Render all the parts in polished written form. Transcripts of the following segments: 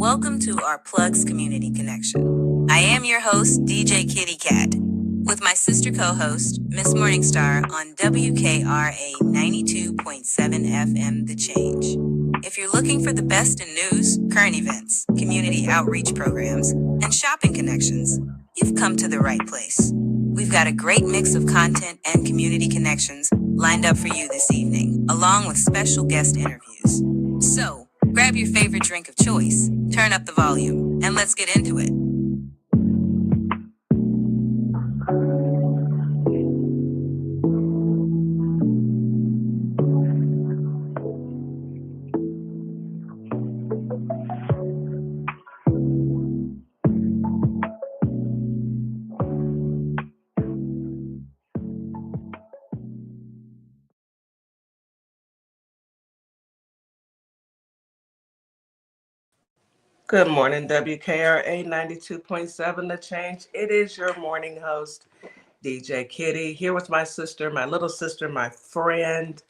Welcome to our Plugs Community Connection. I am your host, DJ Kitty Cat, with my sister co-host, Miss Morningstar on WKRA 92.7 FM The Change. If you're looking for the best in news, current events, community outreach programs, and shopping connections, you've come to the right place. We've got a great mix of content and community connections lined up for you this evening, along with special guest interviews. So, grab your favorite drink of choice, turn up the volume, and let's get into it. Good morning, WKRA 92.7 The Change. It is your morning host, DJ Kitty, here with my sister, my little sister, my friend,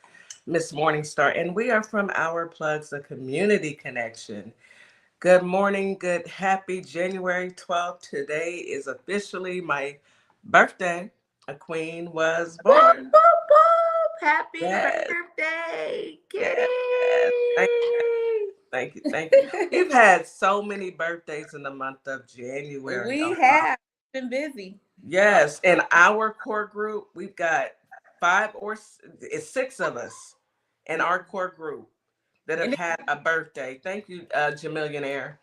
Miss Morningstar, and we are from Our Plugs, a community connection. Good morning, good happy January 12th. Today is officially my birthday. A queen was Whoop, born. whoop, whoop. Happy Yes. birthday, Kitty. Yes. Thank you. We've had so many birthdays in the month of January. We have been busy. Yes, in our core group, we've got it's six of us in our core group that have had a birthday. Thank you, Jamillionaire.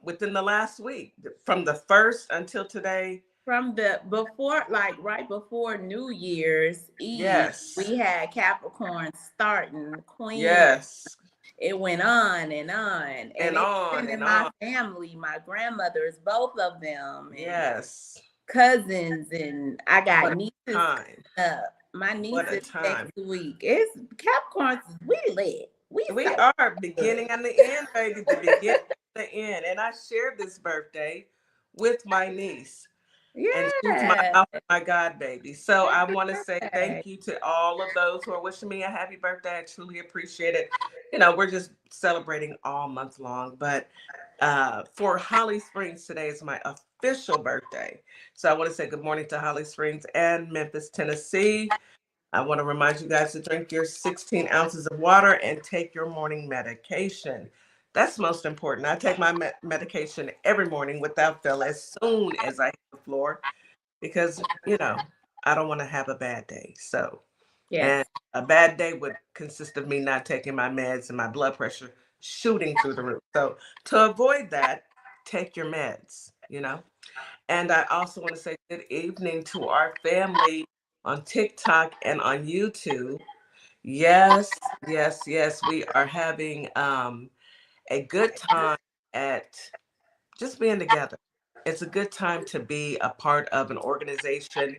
Within the last week, from the 1st until today. From the before, like right before New Year's Eve, Yes. we had Capricorn starting Queen. Yes. It went on and on. And on in and my on. family, my grandmothers, both of them. Yes. Cousins, and I got nieces. My nieces next week. It's Capricorns. We lit. We are beginning and the end, baby. The beginning and the end. And I shared this birthday with my niece. Yeah. And she's my god baby. So I want to say thank you to all of those who are wishing me a happy birthday. I truly appreciate it. You know, we're just celebrating all month long. But for Holly Springs, today is my official birthday. So I want to say good morning to Holly Springs and Memphis, Tennessee. I want to remind you guys to drink your 16 ounces of water and take your morning medication. That's most important. I take my medication every morning without fail as soon as I hit the floor because, you know, I don't want to have a bad day. So, yes. And a bad day would consist of me not taking my meds and my blood pressure shooting through the roof. So to avoid that, take your meds, you know. And I also want to say good evening to our family on TikTok and on YouTube. Yes. We are having a good time at just being together. It's a good time to be a part of an organization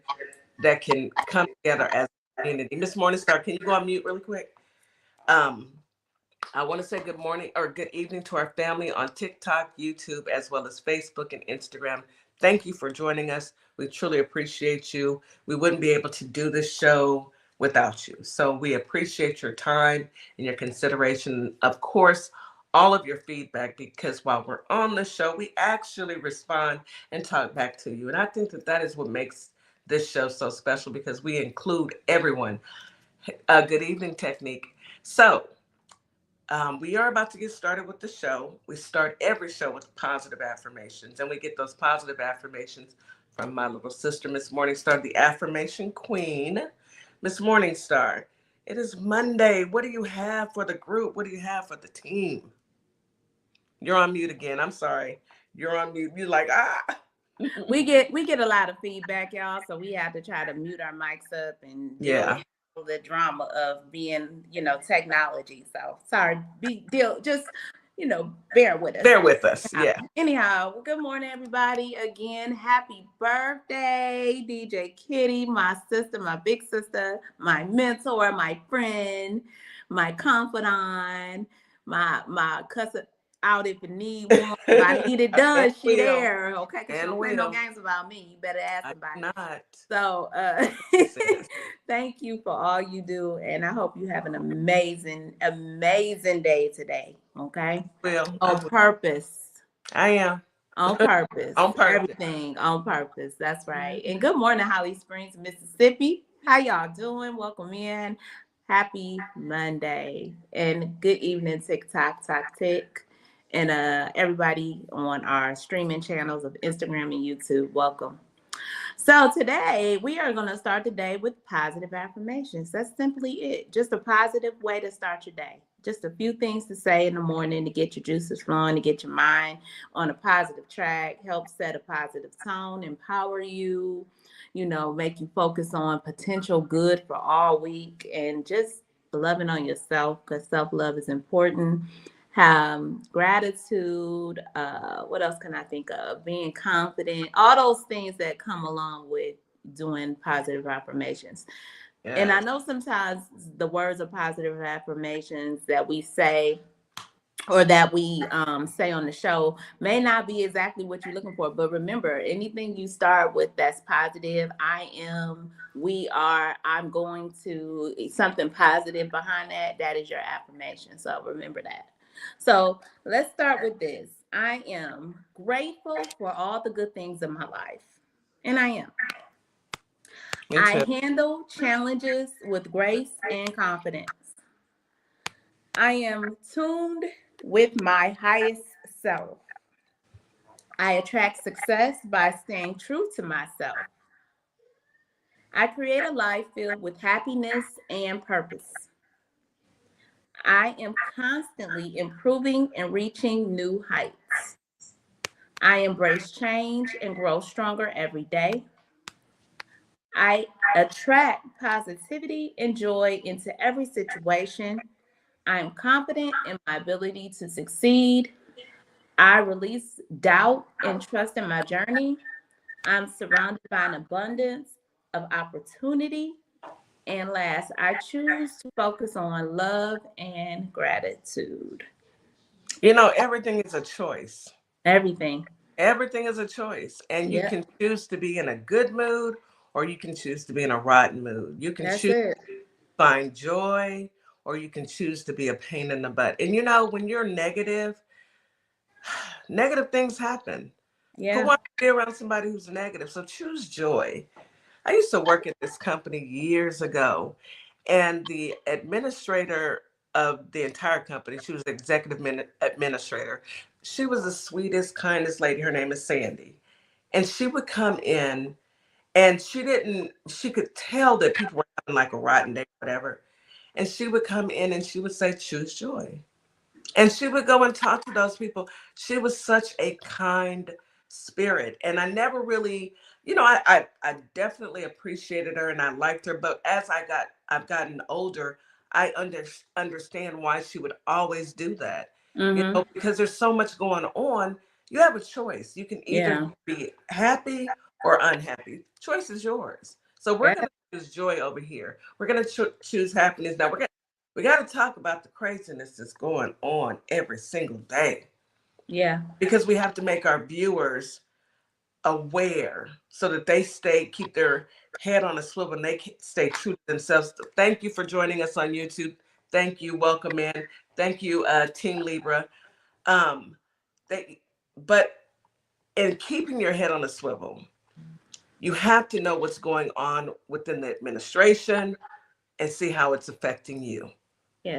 that can come together as a community. Miss Morningstar, can you go on mute really quick? I want to say good morning or good evening to our family on TikTok, YouTube, as well as Facebook and Instagram. Thank you for joining us. We truly appreciate you. We wouldn't be able to do this show without you. So we appreciate your time and your consideration. Of course, all of your feedback, because while we're on the show, we actually respond and talk back to you. And I think that is what makes this show so special because we include everyone. Good evening, Technique. So we are about to get started with the show. We start every show with positive affirmations, and we get those positive affirmations from my little sister, Miss Morningstar, the affirmation queen. Miss Morningstar, it is Monday. What do you have for the group? What do you have for the team? You're on mute again. I'm sorry. You're on mute. You're like, We get a lot of feedback, y'all, so we have to try to mute our mics up and deal with the drama of being, technology. So sorry, just bear with us. Bear with us. Yeah. Anyhow, good morning, everybody. Again, happy birthday, DJ Kitty, my sister, my big sister, my mentor, my friend, my confidant, my cousin. Out if you need one. If I need it done, she there. Okay, because she don't play no games about me. You better ask somebody. Not. So thank you for all you do. And I hope you have an amazing, amazing day today. Okay? Will. On purpose. I am. On purpose. On purpose. Everything on purpose. That's right. And Mhm. good morning, Holly Springs, Mississippi. How y'all doing? Welcome in. Happy Monday. And good evening, TikTok, Talk Tick. And everybody on our streaming channels of Instagram and YouTube. Welcome. So today we are going to start the day with positive affirmations. That's simply it. Just a positive way to start your day. Just a few things to say in the morning to get your juices flowing, to get your mind on a positive track, help set a positive tone, empower you, make you focus on potential good for all week, and just loving on yourself, because self-love is important. Gratitude, what else can I think of? Being confident, all those things that come along with doing positive affirmations. And I Yes. know sometimes the words of positive affirmations that we say or that we say on the show may not be exactly what you're looking for. But remember, anything you start with that's positive, I am, we are, I'm going to, something positive behind that, that is your affirmation. So remember that. So let's start with this. I am grateful for all the good things in my life. And I am. Me I too. handle challenges with grace and confidence. I am tuned with my highest self. I attract success by staying true to myself. I create a life filled with happiness and purpose. I am constantly improving and reaching new heights. I embrace change and grow stronger every day. I attract positivity and joy into every situation. I am confident in my ability to succeed. I release doubt and trust in my journey. I'm surrounded by an abundance of opportunity. And last, I choose to focus on love and gratitude. Everything is a choice. Everything. Everything is a choice. And you Yep. can choose to be in a good mood or you can choose to be in a rotten mood. You can That's choose it. to find joy or you can choose to be a pain in the butt. And when you're negative, negative things happen. Who Yeah. wants to be around somebody who's negative? So choose joy. I used to work at this company years ago, and the administrator of the entire company, she was the executive administrator. She was the sweetest, kindest lady. Her name is Sandy. And she would come in and she could tell that people were having like a rotten day, whatever. And she would come in and she would say, choose joy. And she would go and talk to those people. She was such a kind spirit. And I never really, I definitely appreciated her and I liked her. But as I've gotten older, I understand why she would always do that. Mm-hmm. Because there's so much going on. You have a choice. You can either Yeah. be happy or unhappy. Choice is yours. So we're Yeah. going to choose joy over here. We're going to choose happiness. Now we got to talk about the craziness that's going on every single day Yeah. because we have to make our viewers aware so that they keep their head on a swivel and they stay true to themselves. Thank you for joining us on YouTube. Thank you. Welcome in. Thank you, Team Libra. Um, they, but in keeping your head on a swivel, you have to know what's going on within the administration and see how it's affecting you.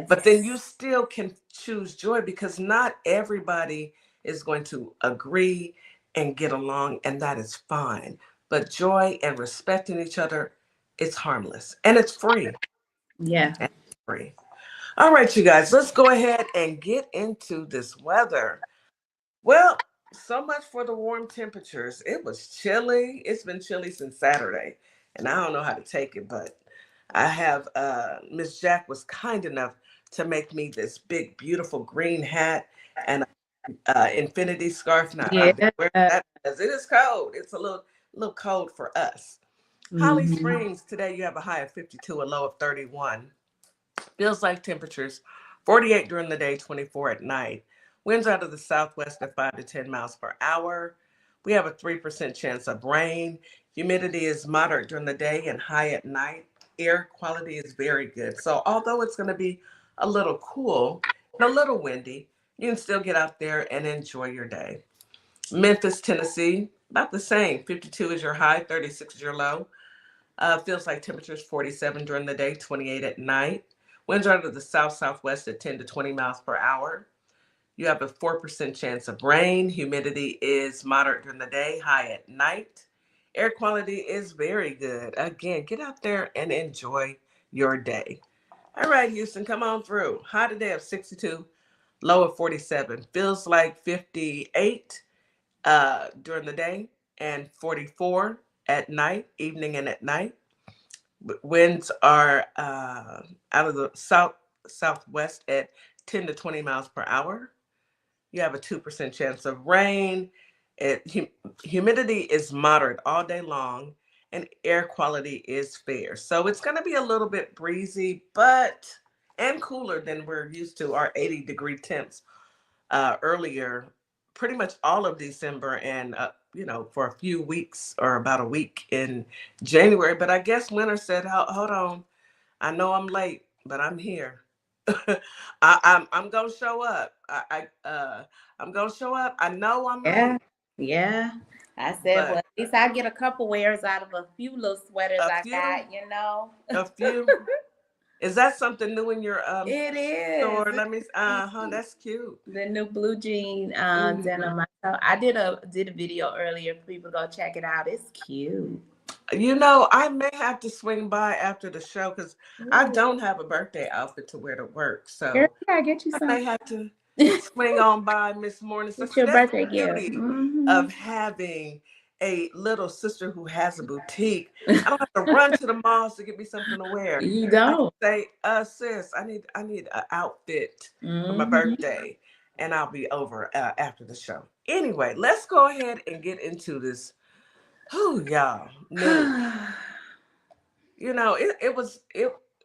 But then Yes. you still can choose joy because not everybody is going to agree and get along, and that is fine. But joy and respecting each other, it's harmless and it's free. Yeah. And it's free. All right, you guys, let's go ahead and get into this weather. Well, so much for the warm temperatures. It was chilly. It's been chilly since Saturday, and I don't know how to take it, but I have Miss Jack was kind enough to make me this big, beautiful green hat and a infinity scarf. Now I've been Yeah. wearing that because it is cold. It's a little cold for us. Holly Mm-hmm. Springs today you have a high of 52, a low of 31. Feels like temperatures 48 during the day, 24 at night. Winds out of the southwest at 5 to 10 miles per hour. We have a 3% chance of rain. Humidity is moderate during the day and high at night. Air quality is very good. So, although it's going to be a little cool and a little windy, you can still get out there and enjoy your day. Memphis, Tennessee, about the same. 52 is your high, 36 is your low. Feels like temperatures 47 during the day, 28 at night. Winds are out of the south-southwest at 10 to 20 miles per hour. You have a 4% chance of rain. Humidity is moderate during the day, high at night. Air quality is very good. Again, get out there and enjoy your day. All right, Houston, come on through. High today of 62, low of 47. Feels like 58 during the day and 44 at night, evening and at night. Winds are out of the southwest at 10 to 20 miles per hour. You have a 2% chance of rain. Humidity is moderate all day long, and air quality is fair. So it's going to be a little bit breezy, and cooler than we're used to. Our 80-degree temps earlier, pretty much all of December, and for a few weeks or about a week in January. But I guess winter said, "Hold on, I know I'm late, but I'm here." I'm gonna show up. I'm gonna show up. I know I'm Yeah. late, Yeah. I said, well, but at least I get a couple wears out of a few little sweaters a I few, got, you know. a few. Is that something new in your It is. store? Let me. That's cute. The new blue jean Mhm. denim. I did a video earlier for people to go check it out. It's cute. I may have to swing by after the show because I don't have a birthday outfit to wear to work. Girl, So I get you I some. may have to swing on by Miss Morning. So It's see, your that's the birthday gift. beauty Mm-hmm. of having a little sister who has a boutique. I don't have to run to the malls to get me something to wear. You I can don't. say, sis, I need an outfit for my Mm-hmm. birthday, and I'll be over after the show. Anyway, let's go ahead and get into this. Oh, y'all, news.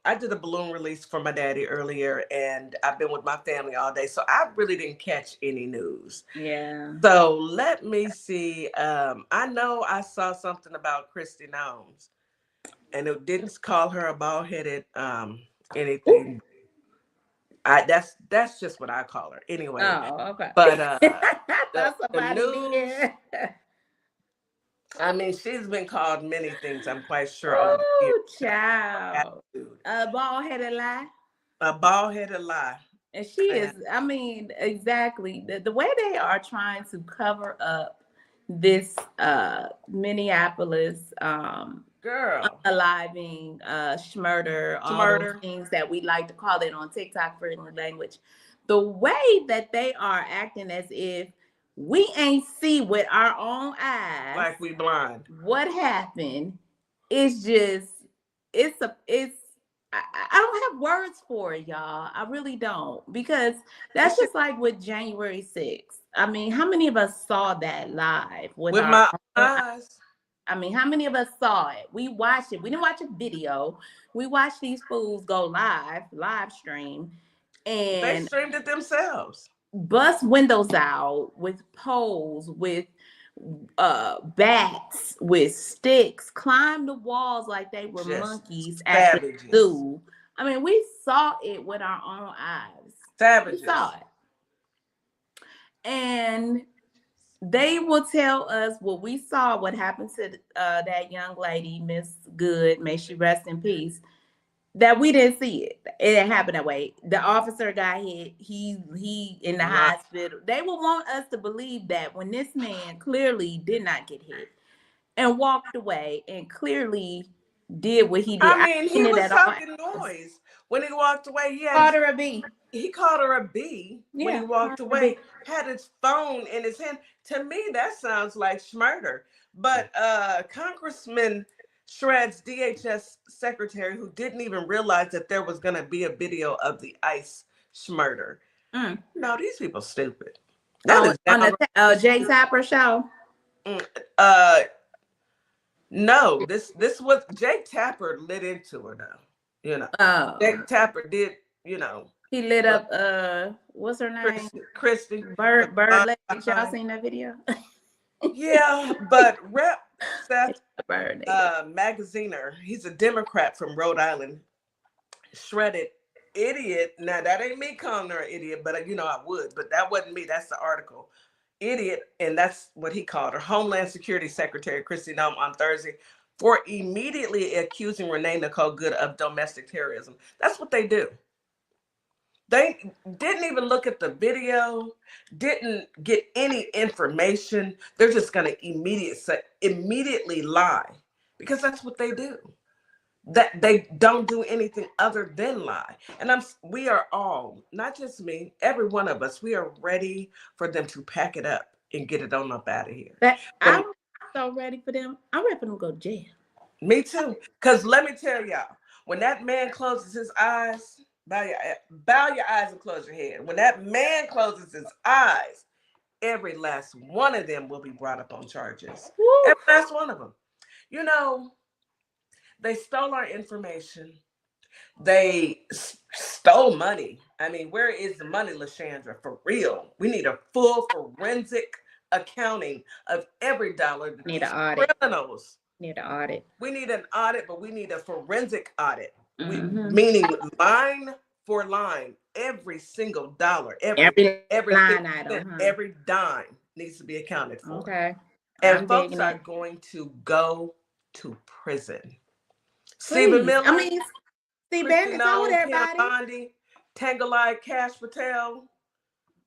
I did a balloon release for my daddy earlier, and I've been with my family all day, so I really didn't catch any news. Yeah. So let me see. I know I saw something about Christy Gnomes, and it didn't call her a bald-headed anything. That's just what I call her anyway. Oh, okay. But I thought the somebody news. did. I mean, she's been called many things. I'm quite sure over the years. Oh, child. Attitude. A bald-headed lie. A bald-headed lie. And she is, And I mean, exactly the way they are trying to cover up this Minneapolis girl, unaliving, schmurder, all those murder. things that we like to call it on TikTok friendly language. The way that they are acting as if we ain't see with our own eyes Like we blind. what happened is just it's I don't have words for it, y'all. I really don't, because that's just like with January 6th. I mean, how many of us saw that live with With our my own eyes. I mean, how many of us saw it? We watched it. We didn't watch a video. We watched these fools go live stream, They and streamed it themselves. bust windows out with poles, with bats, with sticks, climb the walls like they were Just monkeys at the savages. zoo. I mean, we saw it with our own eyes. Savages. We saw it. And they will tell us what we saw, what happened to that young lady, Miss Good, may she rest in peace, that we didn't see it. It didn't happen that way. The officer got hit. He in the hospital. They will want us to believe that when this man clearly did not get hit and walked away and clearly did what he did. I mean, he was talking noise. When he walked away, he called her a B. He called her a B when he walked away, had his phone in his hand. To me, that sounds like schmurder. But Congressman Shreds, DHS secretary, who didn't even realize that there was going to be a video of the ICE schmurder. No, these people stupid. That is on the Jay Tapper show. No, this was Jake Tapper lit into her though. Jake Tapper did, He lit up what's her name? Christy. Bird Lake. Y'all seen that video? Yeah, but Rep Seth Bird Magaziner, he's a Democrat from Rhode Island, shredded idiot. Now, that ain't me calling her an idiot, but I would. But that wasn't me. That's the article. Idiot, and that's what he called her. Homeland Security Secretary Kristi Noem on Thursday for immediately accusing Renee Nicole Good of domestic terrorism. That's what they do. They didn't even look at the video, didn't get any information. They're just going to immediately lie, because that's what they do. That they don't do anything other than lie. And we are all, not just me, every one of us, we are ready for them to pack it up and get it on up out of here. I'm so ready for them. I'm ready for them to go to jail. Me too. Because let me tell y'all, when that man closes his eyes, bow your eyes and close your head. When that man closes his eyes, every last one of them will be brought up on charges. Woo. Every last one of them. You know, they stole our information. They stole money. I mean, where is the money, LaShandra? For real. We need a full forensic accounting of every dollar that these criminals. Need an audit. We need an audit, but we need a forensic audit. Meaning line for line, every single dollar, every line item, every dime needs to be accounted for. Okay. And folks are going to go to prison. Stephen Miller, Steve Bannon told everybody. Bondi, Tangalai, Cash Patel,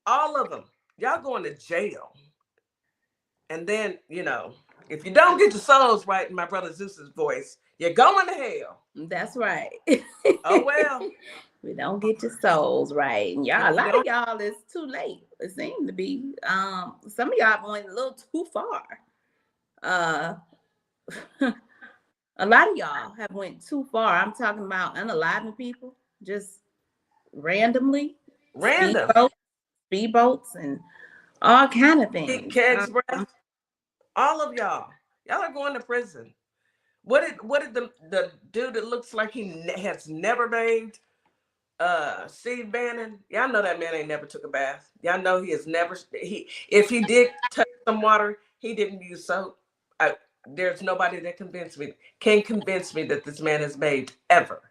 all of them. Y'all going to jail. And then, if you don't get your souls right, in my brother Zeus's voice, you're going to hell. That's right. Oh, well. We don't get your souls right. And y'all, a lot of y'all, it's too late. It seems to be. Some of y'all went a little too far. A lot of y'all have went too far. I'm talking about unaliving people, just randomly. Speedboats and all kind of things. All of y'all are going to prison. What did the dude that looks like he has never bathed, Steve Bannon? Y'all know that man ain't never took a bath. Y'all know he has never. If he did touch some water, he didn't use soap. There's nobody that can convince me that this man has bathed ever.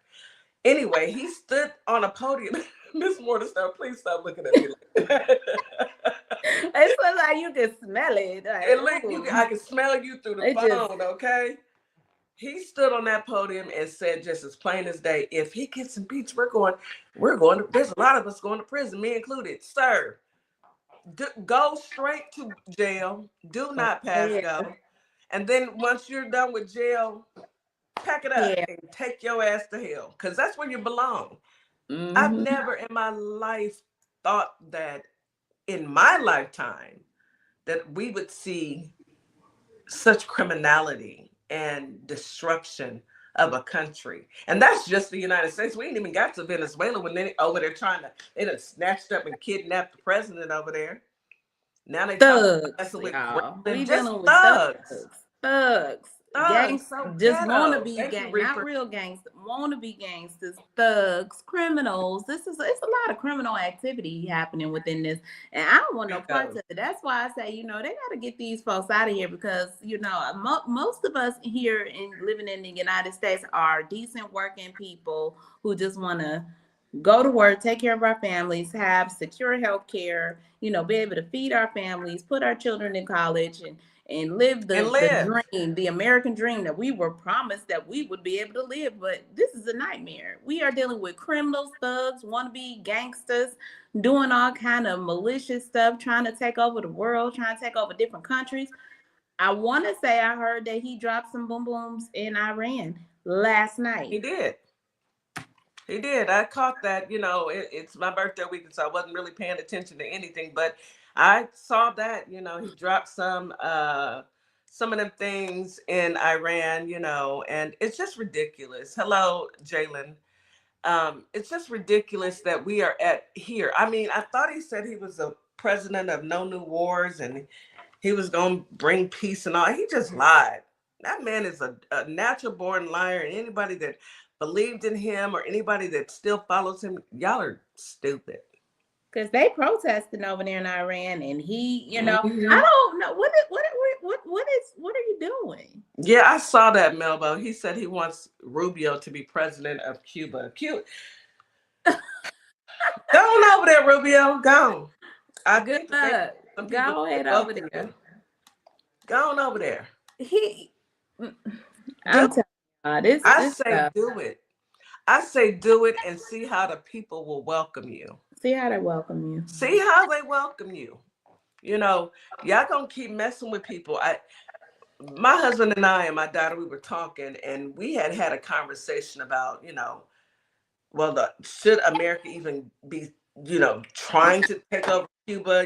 Anyway, he stood on a podium. Miss Morningstar, please stop looking at me like that. It looks like you can smell it. I can smell you through the phone, okay? He stood on that podium and said just as plain as day, if he gets impeached, we're going to, there's a lot of us going to prison, me included. Sir, go straight to jail. Do not pass go. And then once you're done with jail, pack it up and take your ass to hell, because that's where you belong. I've never in my life thought that in my lifetime that we would see such criminality and destruction of a country. And that's just the United States. We ain't even got to Venezuela when they over there they done snatched up and kidnapped the president over there. Now they thugs, just thugs. Thugs. Gangsters, just want to be not real gangsters, want to be gangsters, thugs, criminals. It's a lot of criminal activity happening within this, and I don't want no parts of it. That's why I say, they got to get these folks out of here, because most of us here living in the United States are decent working people who just want to go to work, take care of our families, have secure health care, be able to feed our families, put our children in college, and live the dream, the American dream that we were promised that we would be able to live. But this is a nightmare. We are dealing with criminals, thugs, wannabe gangsters, doing all kind of malicious stuff, trying to take over the world, trying to take over different countries. I want to say I heard that he dropped some boom booms in Iran last night. He did. I caught that. It's my birthday weekend, so I wasn't really paying attention to anything, but I saw that, he dropped some of them things in Iran, and it's just ridiculous. Hello, Jalen. It's just ridiculous that we are at here. I mean, I thought he said he was a president of no new wars and he was going to bring peace and all. He just lied. That man is a natural born liar, and anybody that believed in him or anybody that still follows him, y'all are stupid. Because they protesting over there in Iran, and he, I don't know what are you doing? Yeah, I saw that, Melbo. He said he wants Rubio to be president of Cuba. Go on over there, Rubio. Go on. I Good think maybe luck. some people Go can ahead over welcome there. you. Go on over there. He, Do I'm telling y'all, this I this say stuff. do it. I say do it and see how the people will welcome you. See how they welcome you. See how they welcome you. You know, y'all gonna keep messing with people. My husband and I and my daughter, we were talking, and we had a conversation about, well, should America even be, trying to take over Cuba?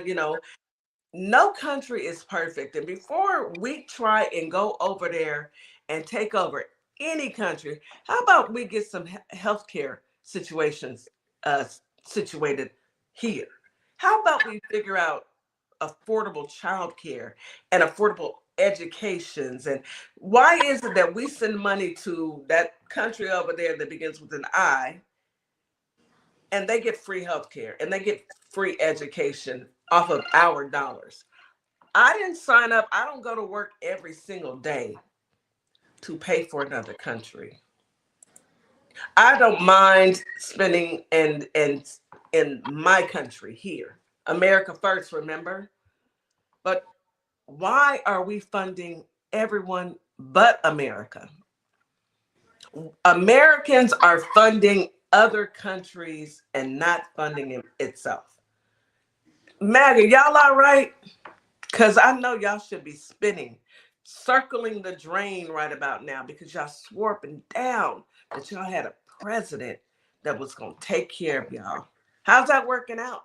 No country is perfect. And before we try and go over there and take over any country, how about we get some healthcare situations uh, situated here? How about we figure out affordable childcare and affordable educations? And why is it that we send money to that country over there that begins with an I, and they get free healthcare and they get free education off of our dollars? I didn't sign up. I don't go to work every single day to pay for another country. I don't mind spending in my country here. America first, remember? But why are we funding everyone but America? Americans are funding other countries and not funding itself. MAGA, y'all all right? Because I know y'all should be spinning, circling the drain right about now, because y'all swore up and down that y'all had a president that was going to take care of y'all. How's that working out?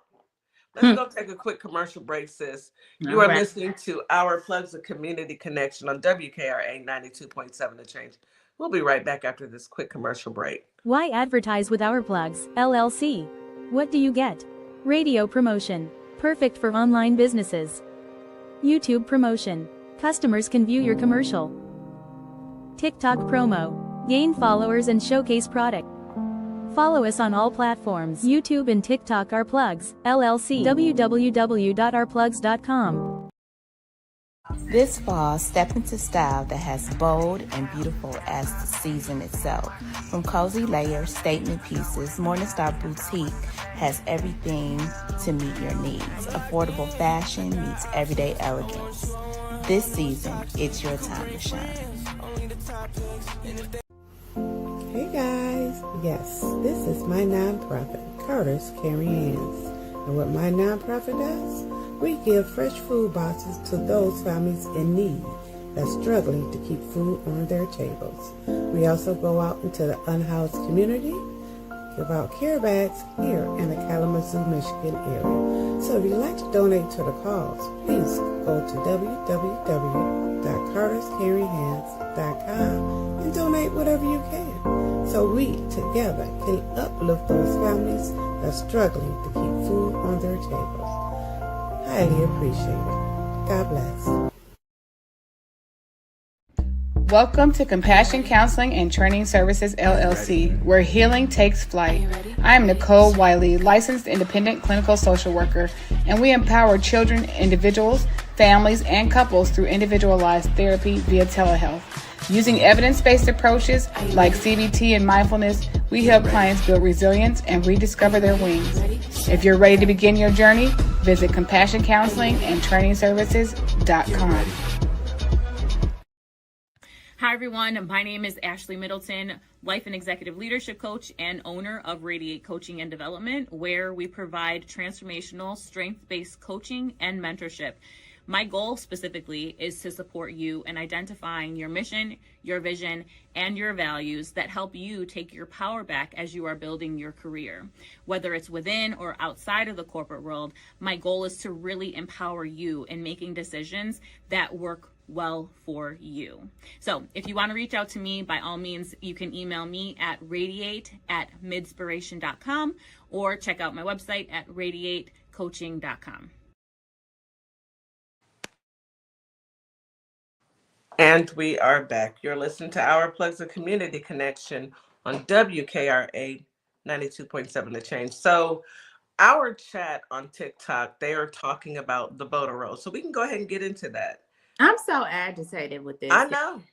Let's go take a quick commercial break, sis. You All are right. listening to Our Plugs, a Community Connection on WKRA 92.7 The Change. We'll be right back after this quick commercial break. Why advertise with Our Plugs, LLC? What do you get? Radio promotion. Perfect for online businesses. YouTube promotion. Customers can view your commercial. TikTok promo. Gain followers and showcase product. Follow us on all platforms. YouTube and TikTok. Our Plugs, LLC. www.ourplugs.com. This fall, step into style that has bold and beautiful as the season itself. From cozy layers, statement pieces, Morningstar Boutique has everything to meet your needs. Affordable fashion meets everyday elegance. This season, it's your time to shine. Hey guys, yes, this is my nonprofit, Carter's Caring Hands. And what my nonprofit does? We give fresh food boxes to those families in need that's struggling to keep food on their tables. We also go out into the unhoused community, give out care bags here in the Kalamazoo, Michigan area. So if you'd like to donate to the cause, please go to www.carterscaringhands.com and donate whatever you can, so we together can uplift those families that's struggling to keep food on their tables. Highly appreciate it. God bless. Welcome to Compassion Counseling and Training Services, LLC, where healing takes flight. I am Nicole Wiley, licensed independent clinical social worker, and we empower children, individuals, families, and couples through individualized therapy via telehealth. Using evidence-based approaches like CBT and mindfulness, we help clients build resilience and rediscover their wings. If you're ready to begin your journey, visit CompassionCounselingAndTrainingServices.com. Hi, everyone. My name is Ashley Middleton, life and executive leadership coach and owner of Radiate Coaching and Development, where we provide transformational, strength-based coaching and mentorship. My goal specifically is to support you in identifying your mission, your vision, and your values that help you take your power back as you are building your career. Whether it's within or outside of the corporate world, my goal is to really empower you in making decisions that work well for you. So if you want to reach out to me, by all means, you can email me at radiate@midspiration.com or check out my website at radiatecoaching.com. And we are back. You're listening to Our Plugs, a Community Connection on WKRA 92.7 The Change. So our chat on TikTok, they are talking about the voter roll. So we can go ahead and get into that. I'm so agitated with this. I know.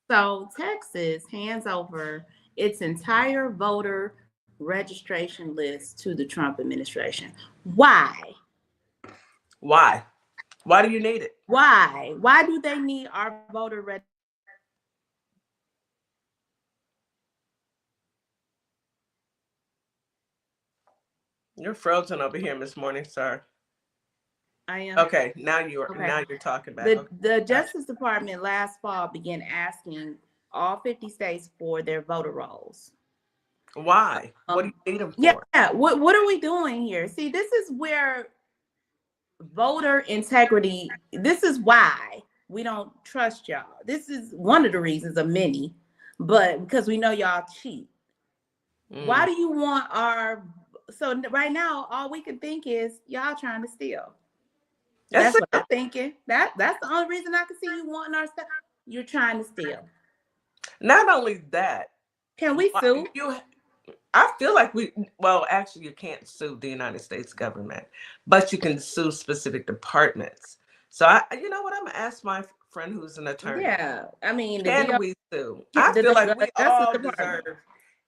So Texas hands over its entire voter registration list to the Trump administration. Why? Why? Why do you need it? Why? Why do they need our voter registration? You're frozen over here, Miss Morningstar. I am. Okay, now you're talking back. Okay. The Justice Department last fall began asking all 50 states for their voter rolls. Why? What do you need them for? Yeah. What are we doing here? See, this is where voter integrity. This is why we don't trust y'all. This is one of the reasons of many, but because we know y'all cheat. Why do you want our? So right now, all we can think is y'all trying to steal. That's what I'm thinking. That's the only reason I can see you wanting our stuff. You're trying to steal. Not only that. Can we sue? I feel like actually you can't sue the United States government, but you can sue specific departments. So you know what? I'm gonna ask my friend who's an attorney. Yeah, I mean, can we sue? I feel like we all deserve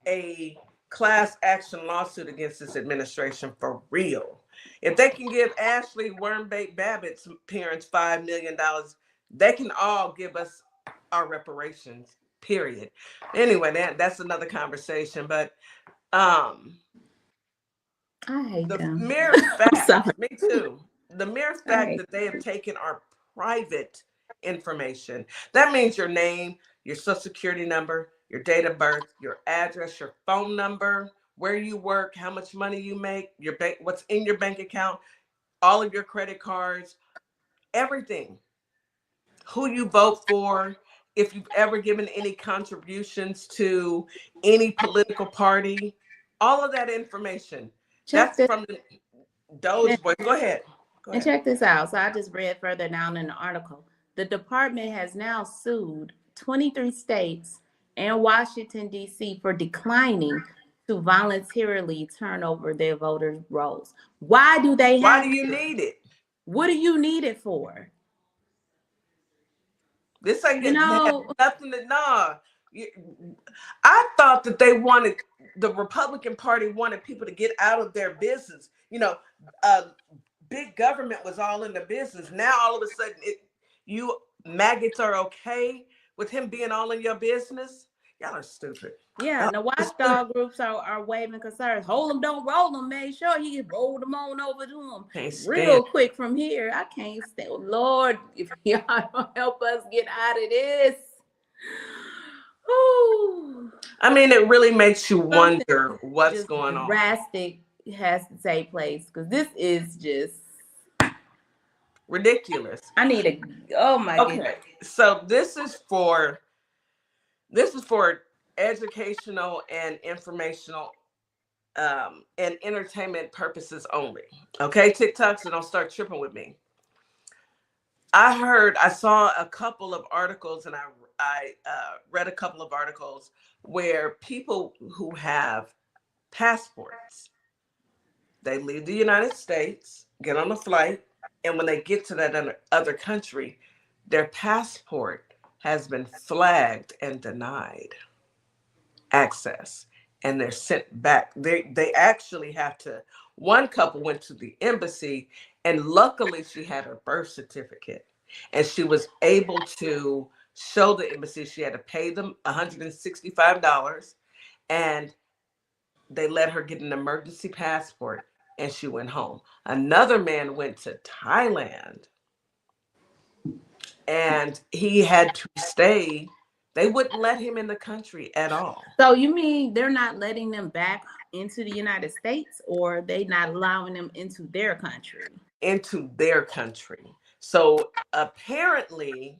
a class action lawsuit against this administration for real. If they can give Ashley Wormbait Babbitt's parents $5 million, they can all give us our reparations, period. Anyway, that's another conversation. But I hate the them. mere fact, me too. The mere fact that they have taken our private information, that means your name, your social security number, your date of birth, your address, your phone number, where you work, how much money you make, your bank, what's in your bank account, all of your credit cards, everything, who you vote for, if you've ever given any contributions to any political party, all of that information. That's from the Doge Boy. Go ahead. And check this out. So I just read further down in the article. The department has now sued 23 states and Washington, D.C. for declining to voluntarily turn over their voters' rolls. Why do they have? Why do you need it? What do you need it for? This ain't nothing to nah. I thought that they wanted, the Republican Party wanted people to get out of their business. You know, big government was all in the business. Now all of a sudden, you maggots are okay with him being all in your business. Y'all are stupid. Yeah, the watchdog groups are waving concerns. Hold them, don't roll them. Make sure he rolled them on over to him real quick from here. I can't stand. Lord, if y'all don't help us get out of this. Ooh. I mean, it really makes you wonder what's going on. Drastic has to take place because this is just ridiculous. I need a. Oh my God. Okay, so this is for educational and informational and entertainment purposes only. Okay, TikTok, so don't start tripping with me. I saw a couple of articles, and I read a couple of articles where people who have passports, they leave the United States, get on a flight, and when they get to that other country, their passport has been flagged and denied access, and they're sent back. They actually have to. One couple went to the embassy, and luckily she had her birth certificate, and she was able to show the embassy. She had to pay them $165, and they let her get an emergency passport, and she went home. Another man went to Thailand, and he had to stay. They wouldn't let him in the country at all. So you mean they're not letting them back into the United States, or they not allowing them into their country? Into their country. So apparently,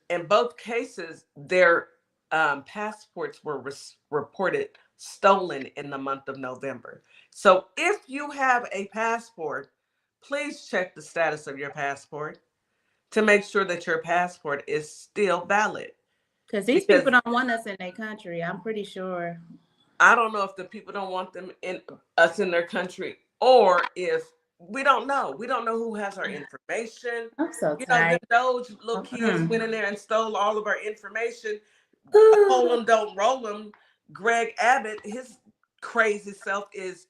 in both cases, their passports were reported stolen in the month of November. So if you have a passport, please check the status of your passport to make sure that your passport is still valid. Because these people don't want us in their country, I'm pretty sure. I don't know if the people don't want them in their country, or if we don't know. We don't know who has our information. I'm so tired. Those little kids went in there and stole all of our information. Hold them, don't roll them. Greg Abbott, his crazy self is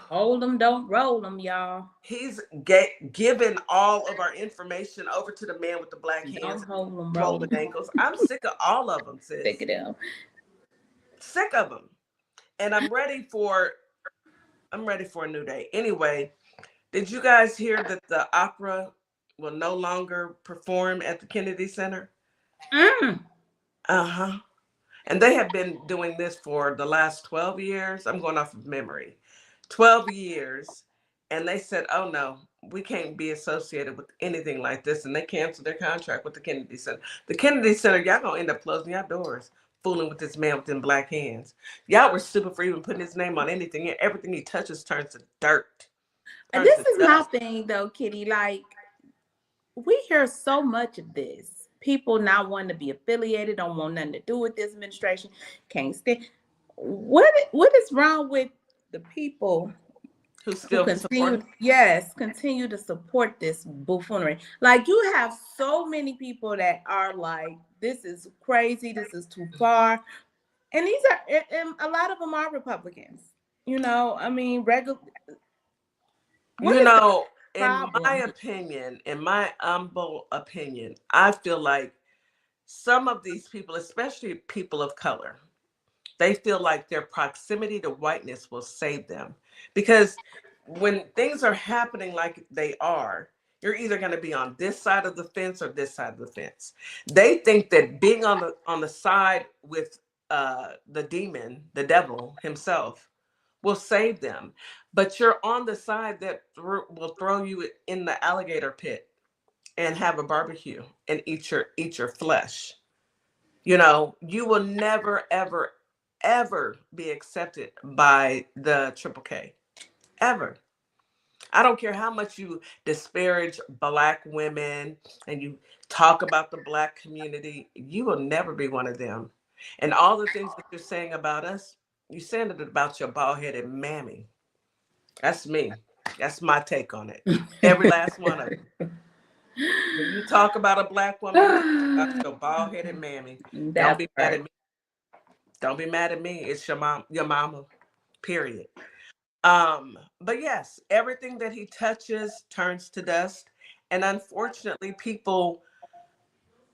Hold them, don't roll them, y'all. he's giving all of our information over to the man with the black hands, Don't hold them, roll rolling them. ankles. I'm sick of all of them, sis. Stick it in. Sick of them. And I'm ready for a new day. Anyway, did you guys hear that the opera will no longer perform at the Kennedy Center? Uh-huh. And they have been doing this for the last 12 years. I'm going off of memory. 12 years. And they said, oh no, we can't be associated with anything like this. And they canceled their contract with the Kennedy Center. The Kennedy Center, y'all gonna end up closing your doors, fooling with this man with them black hands. Y'all were stupid for even putting his name on anything. Everything he touches turns to dirt. And this is my thing though, Kitty. Like, we hear so much of this. People not wanting to be affiliated, don't want nothing to do with this administration, can't stand. What is wrong with the people who still continue to support this buffoonery? Like, you have so many people that are like, this is crazy, this is too far. And these are, and a lot of them are Republicans. You know, I mean, in my humble opinion, I feel like some of these people, especially people of color, they feel like their proximity to whiteness will save them. Because when things are happening like they are, you're either going to be on this side of the fence or this side of the fence. They think that being on the side with the demon, the devil himself, will save them. But you're on the side that will throw you in the alligator pit and have a barbecue and eat your flesh. You know, you will never, ever, ever be accepted by the Triple K. Ever. I don't care how much you disparage Black women and you talk about the Black community, you will never be one of them. And all the things that you're saying about us, you're saying it about your bald-headed mammy. That's me. That's my take on it. Every last one of them. When you talk about a Black woman, that's your bald-headed mammy. Don't be mad at me. Don't be mad at me. It's your mama. Period. But yes, everything that he touches turns to dust. And unfortunately, people,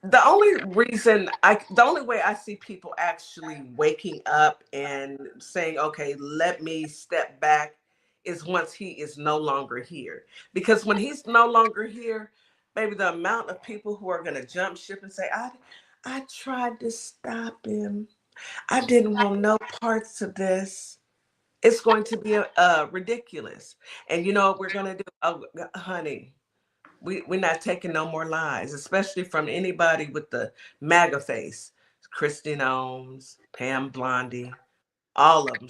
the only way I see people actually waking up and saying, okay, let me step back, is once he is no longer here. Because when he's no longer here, baby, the amount of people who are going to jump ship and say, I tried to stop him. I didn't want no parts of this. It's going to be ridiculous. And you know what we're going to do? Oh, honey, we're not taking no more lies, especially from anybody with the MAGA face. Christine Ohms, Pam Blondie, all of them.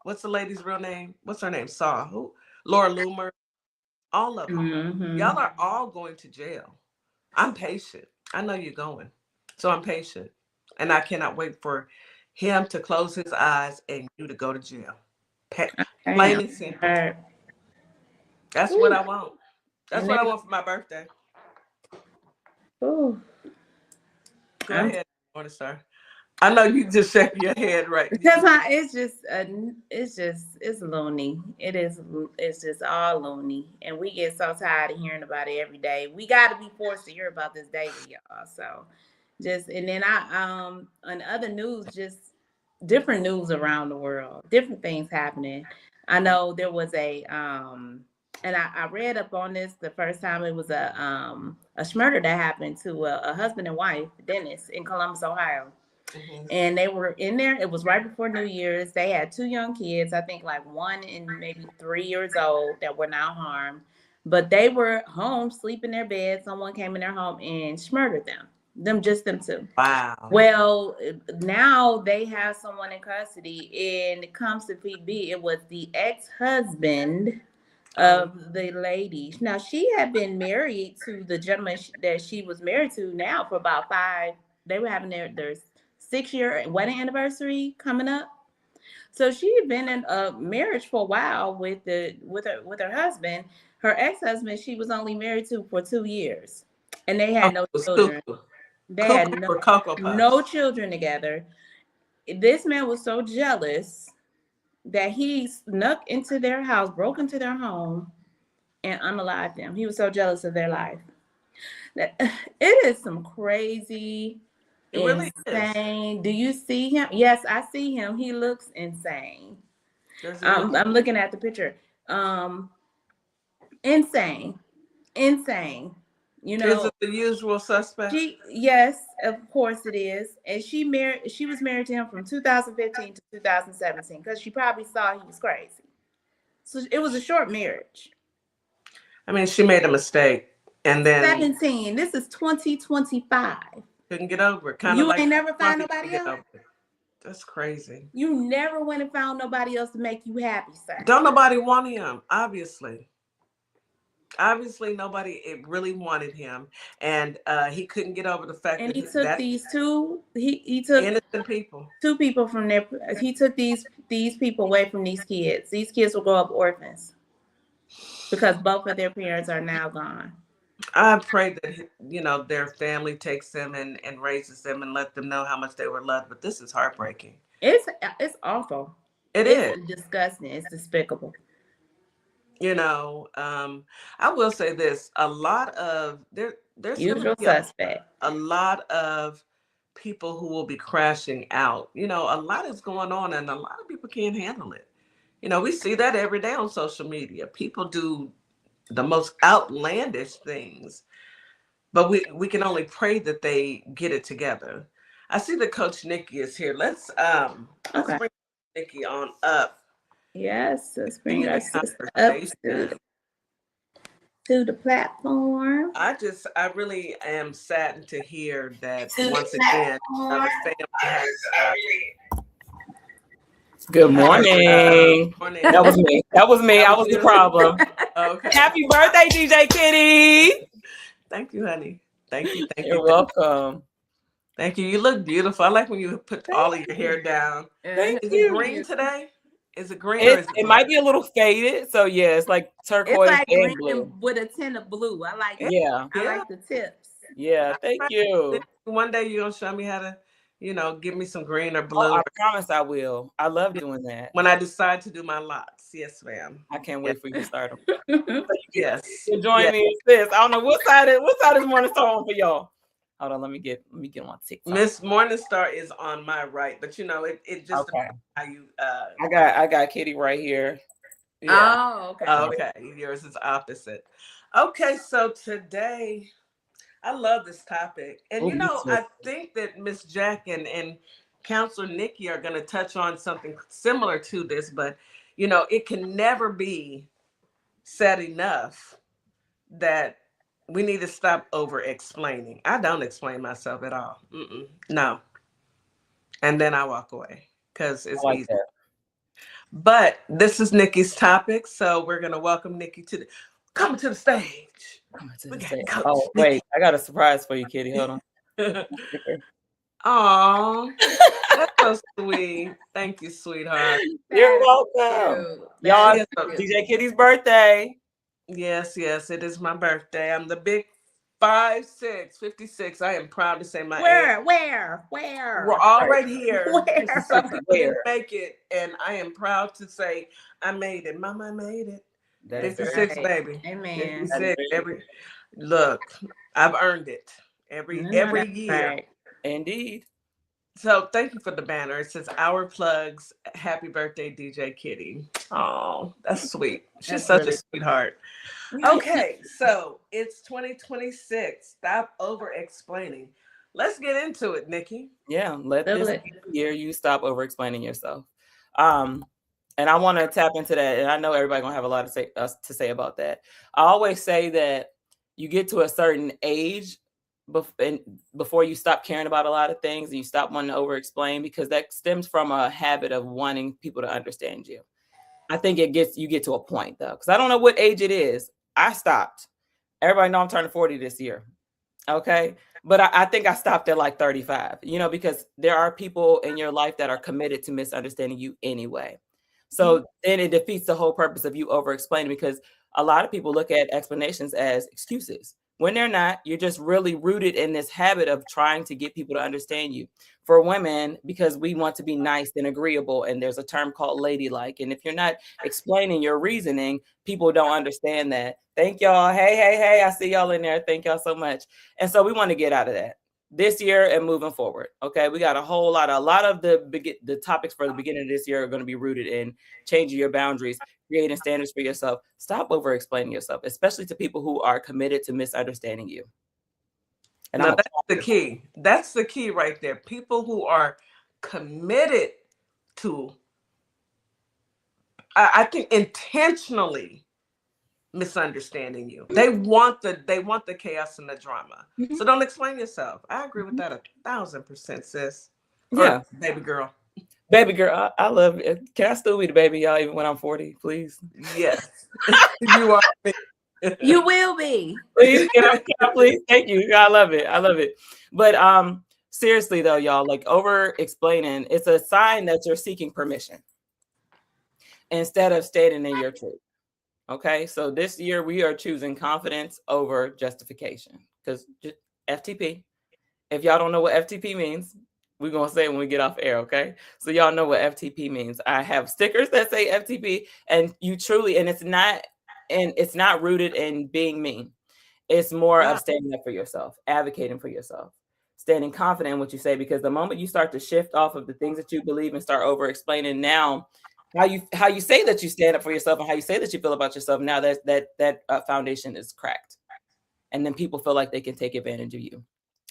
What's the lady's real name? What's her name? Who? Laura Loomer. All of them. Mm-hmm. Y'all are all going to jail. I'm patient. I know you're going. So I'm patient. And I cannot wait for him to close his eyes and you to go to jail. Plain and simple. That's what I want. That's what I want for my birthday. Ooh. Go ahead, Morningstar. I know you just shaking your head right because it's loony. It's just all loony, and we get so tired of hearing about it every day. We got to be forced to hear about this daily, y'all. So and then on other news, just different news around the world, different things happening. I know there was and I read up on this the first time. It was a murder that happened to a husband and wife, Dennis, in Columbus, Ohio. Mm-hmm. And they were in there. It was right before New Year's. They had 2 young kids, I think like 1 and maybe 3 years old, that were not harmed. But they were home, sleep in their bed. Someone came in their home and murdered them. Just them 2. Wow. Well, now they have someone in custody, and it comes to PB. It was the ex-husband of the lady. Now, she had been married to the gentleman that she was married to now for about 5. They were having their 6-year wedding anniversary coming up. So she had been in a marriage for a while with her husband. Her ex-husband, she was only married to for 2 years, and they had no children. They had no children together. This man was so jealous that he snuck into their house, broke into their home, and unalived them. He was so jealous of their life. It is some crazy, It really insane. Do you see him? Yes, I see him. He looks insane. is. I'm looking at the picture. Insane. You Is know, it the usual suspect? yes, of course it is. And she was married to him from 2015 to 2017 because she probably saw he was crazy. So it was a short marriage. I mean, she made a mistake and then 17. This is 2025. couldn't get over it. Kind of You like ain't never find Trump nobody couldn't get else? over it. That's crazy. You never went and found nobody else to make you happy, sir. Don't nobody want him, obviously. Obviously, nobody really wanted him, and he couldn't get over the fact And that he took these two. He took innocent people. two people from there. He took these people away from these kids. These kids will grow up orphans because both of their parents are now gone. I pray that their family takes them and raises them and let them know how much they were loved. But this is heartbreaking. It's awful. It's disgusting. It's despicable. I will say this: a lot of there's Usual suspect. a lot of people who will be crashing out. A lot is going on, and a lot of people can't handle it. We see that every day on social media. People do the most outlandish things, but we can only pray that they get it together. I see that Coach Nikki is here. Let's bring Nikki on up. Yes, let's bring our sister up to the platform. I really am saddened to hear that once again another family has. Good morning. That was me. That was me. I was the problem. Okay. Happy birthday, DJ Kitty. Thank you, honey. Thank you. You're welcome. Thank you. You look beautiful. I like when you put all of your hair down. Thank Is you. it green today? Is it green or is it might be a little faded. So yeah, it's like turquoise it's like and green blue with a tint of blue. I like it. Yeah. I like the tips. Yeah, thank you. One day you're gonna show me how to, give me some green or blue. Oh, I promise I will. I love doing that. When I decide to do my locks. Yes, ma'am. I can't wait for you to start them. Yes. You join me in this. I don't know what side is Morning Star on for y'all. Hold on, let me get on TikTok. Miss Morningstar is on my right, but it just okay. How you I got Kitty right here. Yeah. Oh, okay. Okay. Yours is opposite. Okay, so today I love this topic. And I think that Miss Jack and Counselor Nikki are gonna touch on something similar to this, but it can never be said enough that we need to stop over explaining. I don't explain myself at all. No. And then I walk away because it's easy. That. But this is Nikki's topic, so we're gonna welcome Nikki to the stage. Oh wait, I got a surprise for you, Kitty. Hold on. Aw, that's so sweet. Thank you, sweetheart. You're welcome. Y'all, DJ Kitty's birthday. Yes, it is my birthday. I'm the big 5'6", 56. I am proud to say my age. Where? We're all right here. Where? Some people didn't make it, and I am proud to say I made it. Mama, I made it. 56, right. Baby. Amen. 56. Look, I've earned it every year. Right. Indeed. So thank you for the banner. It says Our Plugs, happy birthday, DJ Kitty. Oh, that's sweet. She's such a sweetheart. Okay, so it's 2026. Stop over explaining. Let's get into it, Nikki. Yeah, let this year you stop over explaining yourself. And I want to tap into that. And I know everybody gonna have a lot to say about that. I always say that you get to a certain age before you stop caring about a lot of things and you stop wanting to over explain, because that stems from a habit of wanting people to understand you. I think you get to a point though, because I don't know what age it is. I stopped. Everybody know I'm turning 40 this year. Okay. But I think I stopped at like 35, because there are people in your life that are committed to misunderstanding you anyway. So then it defeats the whole purpose of you over explaining, because a lot of people look at explanations as excuses. when they're not. You're just really rooted in this habit of trying to get people to understand you. For women, because we want to be nice and agreeable, and there's a term called ladylike. And if you're not explaining your reasoning, people don't understand that. Thank y'all. Hey, I see y'all in there. Thank y'all so much. And so we want to get out of that this year and moving forward. Okay, we got a lot of the topics for the beginning of this year are going to be rooted in changing your boundaries, creating standards for yourself. Stop over explaining yourself, especially to people who are committed to misunderstanding you. And now that's the key. That's the key right there. People who are committed to, I think, intentionally misunderstanding you. They want the chaos and the drama. So don't explain yourself. I agree with that 1,000%, sis. Yeah, or baby girl. Baby girl, I love it. Can I still be the baby, y'all, even when I'm 40, please? Yes. You are. You will be. Please, can I please? Thank you. I love it. I love it. But seriously though, y'all, like over explaining, it's a sign that you're seeking permission instead of stating in your truth. Okay, so this year we are choosing confidence over justification, because FTP. If y'all don't know what FTP means, we're gonna say it when we get off air. Okay, so y'all know what FTP means. I have stickers that say FTP, and you truly, and it's not rooted in being mean. It's more of standing up for yourself, advocating for yourself, standing confident in what you say, because the moment you start to shift off of the things that you believe and start over explaining now how you say that you stand up for yourself and how you say that you feel about yourself, now that foundation is cracked, and then people feel like they can take advantage of you.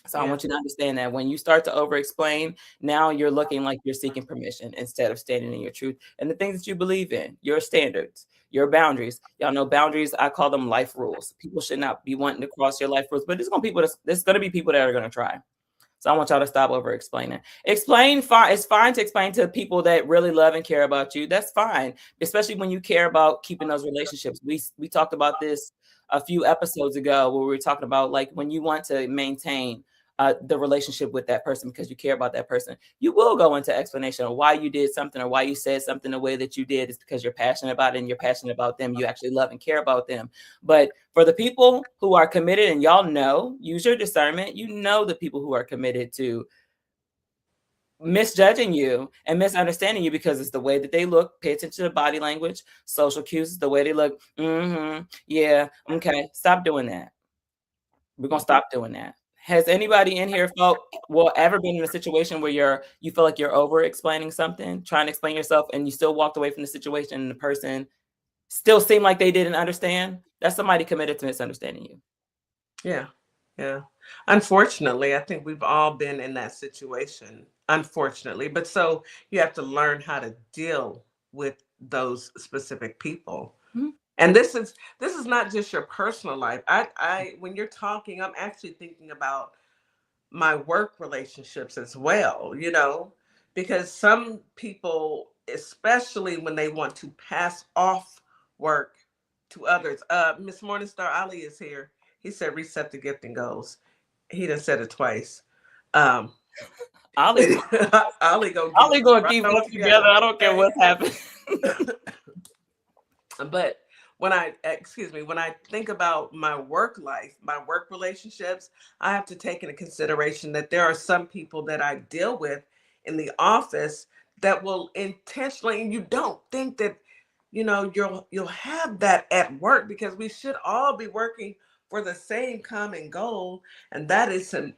So I want you to understand that when you start to over explain, now you're looking like you're seeking permission instead of standing in your truth and the things that you believe in, your standards, your boundaries. Y'all know boundaries, I call them life rules. People should not be wanting to cross your life rules, but there's going to be people that are going to try. So I want y'all to stop over explaining. It's fine to explain to people that really love and care about you. That's fine, especially when you care about keeping those relationships. We talked about this a few episodes ago where we were talking about, like, when you want to maintain the relationship with that person because you care about that person, you will go into explanation of why you did something or why you said something the way that you did. Is because you're passionate about it and you're passionate about them. You actually love and care about them. But for the people who are committed, and y'all know, use your discernment, you know the people who are committed to misjudging you and misunderstanding you because it's the way that they look. Pay attention to body language, social cues, the way they look. Yeah, okay, stop doing that. We're gonna stop doing that. Has anybody in here ever been in a situation where you feel like you're over explaining something, trying to explain yourself, and you still walked away from the situation and the person still seemed like they didn't understand? That's somebody committed to misunderstanding you. Yeah. Unfortunately, I think we've all been in that situation, unfortunately. But so you have to learn how to deal with those specific people. Mm-hmm. And this is not just your personal life. When you're talking, I'm actually thinking about my work relationships as well, because some people, especially when they want to pass off work to others. Miss Morningstar Ali is here. He said, reset the gift and goals. He done said it twice. Ali gonna keep us together. I don't care what's happening. But when I think about my work life, my work relationships, I have to take into consideration that there are some people that I deal with in the office that will intentionally, and you don't think that, you'll have that at work, because we should all be working for the same common goal, and that is to,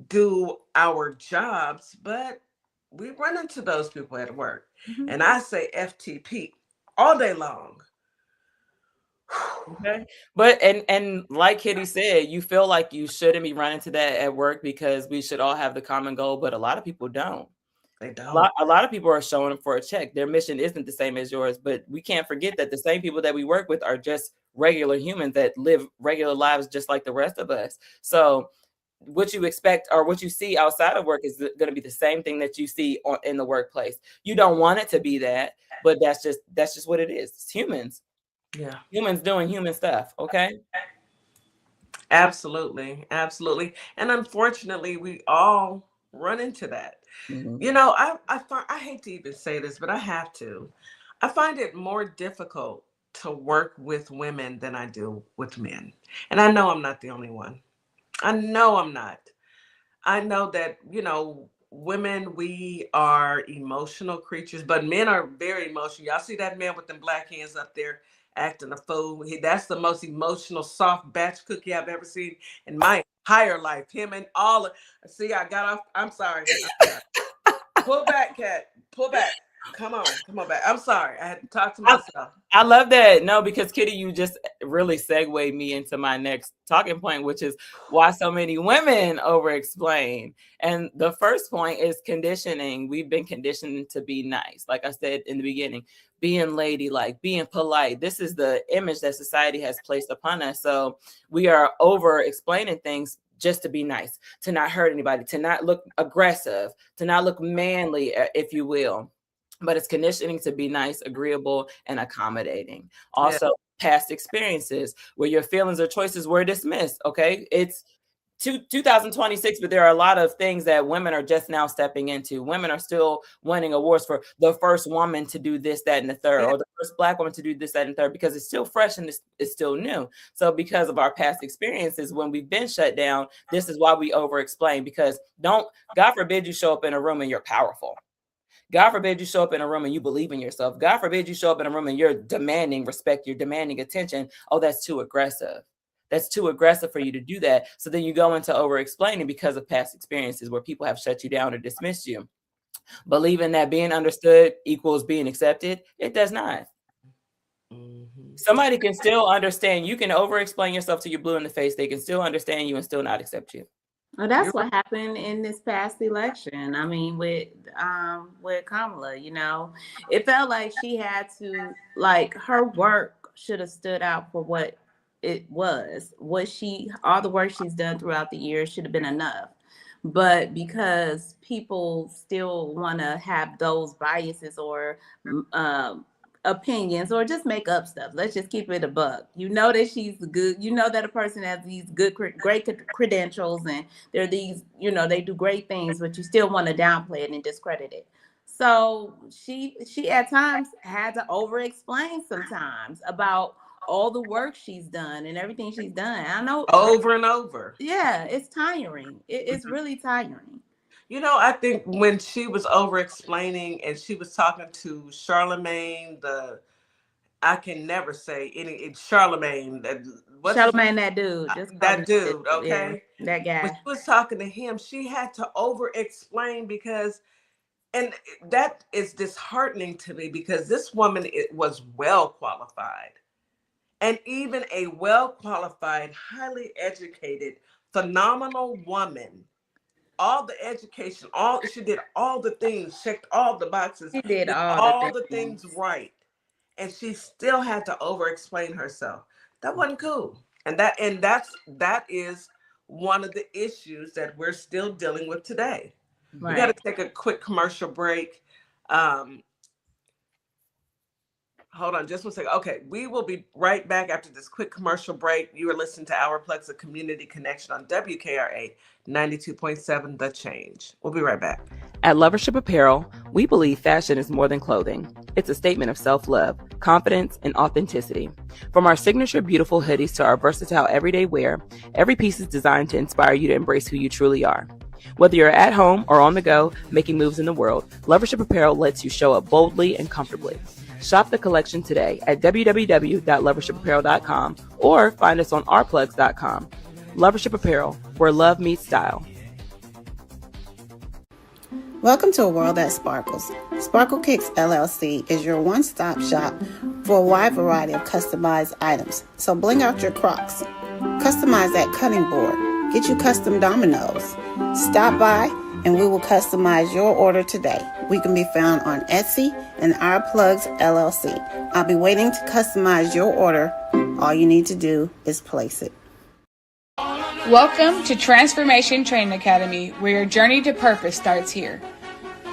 do our jobs. But we run into those people at work, and I say FTP all day long. Okay. But and like Kitty said, you feel like you shouldn't be running to that at work because we should all have the common goal, but a lot of people don't. They don't. A lot of people are showing up for a check. Their mission isn't the same as yours, but we can't forget that the same people that we work with are just regular humans that live regular lives just like the rest of us. So what you expect or what you see outside of work is going to be the same thing that you see in the workplace. You don't want it to be that, but that's just what it is. It's humans. Yeah. Humans doing human stuff. Okay. Absolutely. And unfortunately, we all run into that. Mm-hmm. I hate to even say this, but I have to. I find it more difficult to work with women than I do with men. And I know I'm not the only one. I know I'm not. I know that, women, we are emotional creatures, but men are very emotional. Y'all see that man with them black hands up there acting a fool? That's the most emotional, soft batch cookie I've ever seen in my entire life. Him and see, I got off. I'm sorry. Pull back, Kat. Pull back. Come on back. I'm sorry. I had to talk to myself. I love that. No, because Kitty, you just really segued me into my next talking point, which is why so many women over-explain. And the first point is conditioning. We've been conditioned to be nice. Like I said in the beginning, being ladylike, being polite. This is the image that society has placed upon us. So we are over-explaining things just to be nice, to not hurt anybody, to not look aggressive, to not look manly, if you will. But it's conditioning to be nice, agreeable, and accommodating. Also, past experiences where your feelings or choices were dismissed. Okay, it's 2026, but there are a lot of things that women are just now stepping into. Women are still winning awards for the first woman to do this, that, and the third, or the first Black woman to do this, that, and the third, because it's still fresh and it's still new. So because of our past experiences, when we've been shut down, this is why we over-explain, because God forbid you show up in a room and you're powerful. God forbid you show up in a room and you believe in yourself. God forbid you show up in a room and you're demanding respect, you're demanding attention. Oh, that's too aggressive. That's too aggressive for you to do that. So then you go into over-explaining because of past experiences where people have shut you down or dismissed you. Believing that being understood equals being accepted, it does not. Mm-hmm. Somebody can still understand. You can over-explain yourself till you're blue in the face. They can still understand you and still not accept you. Well, that's what happened in this past election. I mean, with Kamala, it felt like she had to, her work should have stood out for what it was. All the work she's done throughout the years should have been enough. But because people still want to have those biases or opinions or just make up stuff, let's just keep it a buck. That she's good. That a person has these great credentials and they're these, they do great things, but you still want to downplay it and discredit it. So she at times had to over-explain sometimes about all the work she's done and everything she's done. I know over and over. Yeah, it's tiring. It's really tiring. I think when she was over-explaining and she was talking to Charlemagne, I can never say Charlemagne. Charlemagne, that dude. That dude, okay? Yeah, that guy. When she was talking to him, she had to over-explain because, and that is disheartening to me because this woman was well-qualified. And even a well-qualified, highly educated, phenomenal woman, all the education, she did all the things, checked all the boxes, she did all the things right, and she still had to over-explain herself. That wasn't cool, and that is one of the issues that we're still dealing with today. Right. We got to take a quick commercial break. Hold on just one second. Okay, we will be right back after this quick commercial break. You are listening to Our Plugs, a community connection on WKRA 92.7 The Change. We'll be right back. At Lovership Apparel, we believe fashion is more than clothing. It's a statement of self-love, confidence, and authenticity. From our signature beautiful hoodies to our versatile everyday wear, every piece is designed to inspire you to embrace who you truly are. Whether you're at home or on the go, making moves in the world, Lovership Apparel lets you show up boldly and comfortably. Shop the collection today at www.lovershipapparel.com or find us on ourplugs.com. Lovership Apparel, where love meets style. Welcome to a world that sparkles. Sparkle Kicks LLC is your one-stop shop for a wide variety of customized items. So bling out your Crocs, customize that cutting board, get you custom dominoes. Stop by and we will customize your order today. We can be found on Etsy and Our Plugs LLC. I'll be waiting to customize your order. All you need to do is place it. Welcome to Transformation Training Academy, where your journey to purpose starts here.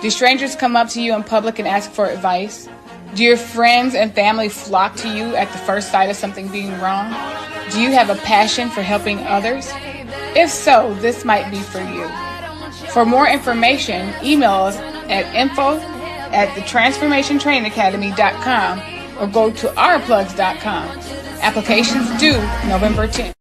Do strangers come up to you in public and ask for advice? Do your friends and family flock to you at the first sight of something being wrong? Do you have a passion for helping others? If so, this might be for you. For more information, email us at info@thetransformationtrainingacademy.com or go to ourplugs.com. Applications due November 10th.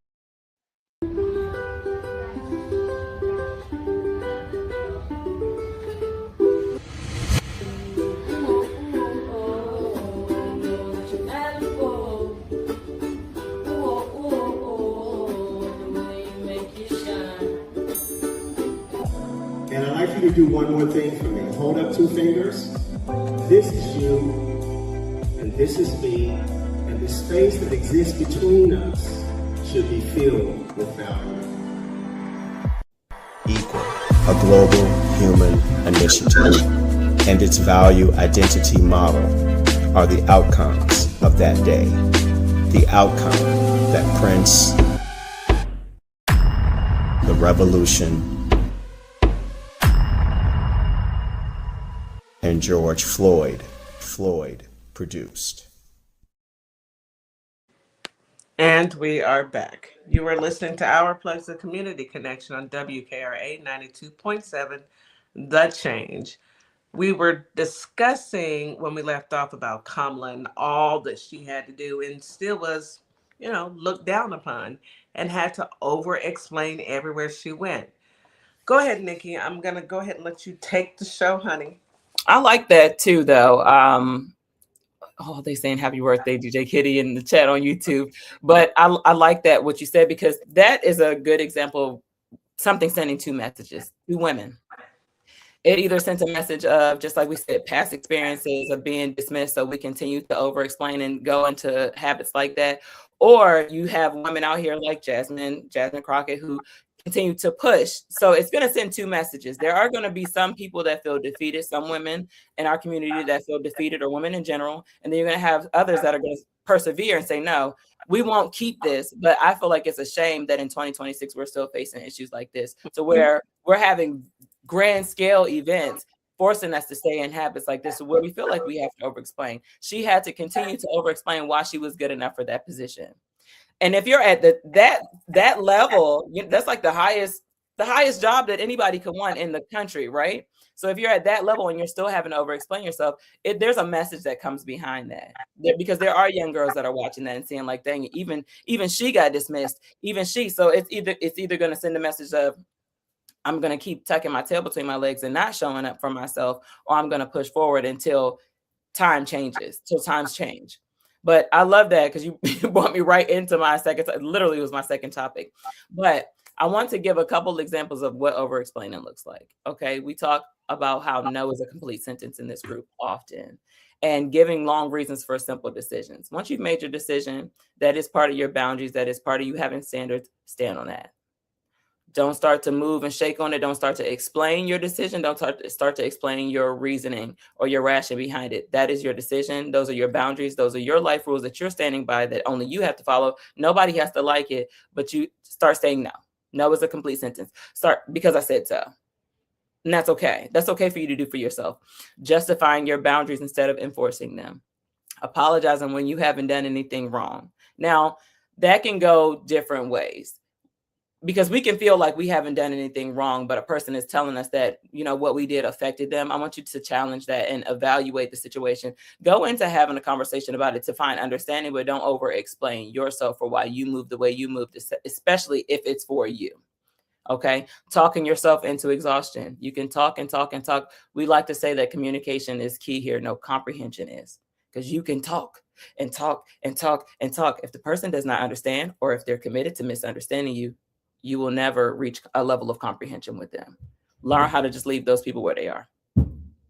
And I'd like for you to do one more thing for me. Hold up 2 fingers. This is you, and this is me, and the space that exists between us should be filled with value. Equal, a global human initiative, and its value identity model are the outcomes of that day. The outcome that Prince, the revolution, and George Floyd produced. And we are back. You are listening to Our Plugs, the Community Connection on WKRA 92.7, The Change. We were discussing when we left off about Kamala and all that she had to do and still was, looked down upon and had to over-explain everywhere she went. Go ahead, Nikki. I'm going to go ahead and let you take the show, honey. I like that too, though. They saying happy birthday, DJ Kitty, in the chat on YouTube. But I like that, what you said, because that is a good example of something sending 2 messages to women. It either sent a message of, just like we said, past experiences of being dismissed, so we continue to over-explain and go into habits like that. Or you have women out here like Jasmine Crockett, who continue to push. So it's going to send 2 messages. There are going to be some people that feel defeated, some women in our community that feel defeated, or women in general. And then you're going to have others that are going to persevere and say, no, we won't keep this. But I feel like it's a shame that in 2026, we're still facing issues like this. So where we're having grand scale events forcing us to stay in habits like this, where we feel like we have to over-explain. She had to continue to over-explain why she was good enough for that position. And if you're at that level, that's like the highest job that anybody could want in the country, right? So if you're at that level and you're still having to over-explain yourself, there's a message that comes behind that. Because there are young girls that are watching that and saying like, dang, even she got dismissed, even she. So it's either going to send a message of, I'm going to keep tucking my tail between my legs and not showing up for myself, or I'm going to push forward until times change. But I love that, because you brought me right into my literally was my second topic. But I want to give a couple examples of what over-explaining looks like. Okay, we talk about how no is a complete sentence in this group often, and giving long reasons for simple decisions. Once you've made your decision, that is part of your boundaries, that is part of you having standards, stand on that. Don't start to move and shake on it. Don't start to explain your decision. Don't start to explain your reasoning or your rationale behind it. That is your decision. Those are your boundaries. Those are your life rules that you're standing by, that only you have to follow. Nobody has to like it, but you start saying no. No is a complete sentence. Start because I said so. And that's okay. That's okay for you to do for yourself. Justifying your boundaries instead of enforcing them. Apologizing when you haven't done anything wrong. Now, that can go different ways, because we can feel like we haven't done anything wrong, but a person is telling us that, what we did affected them. I want you to challenge that and evaluate the situation. Go into having a conversation about it to find understanding, but don't over-explain yourself for why you moved the way you moved, especially if it's for you. Okay. Talking yourself into exhaustion. You can talk and talk and talk. We like to say that communication is key here. No, comprehension is, because you can talk and talk and talk and talk. If the person does not understand, or if they're committed to misunderstanding you, you will never reach a level of comprehension with them. Learn how to just leave those people where they are.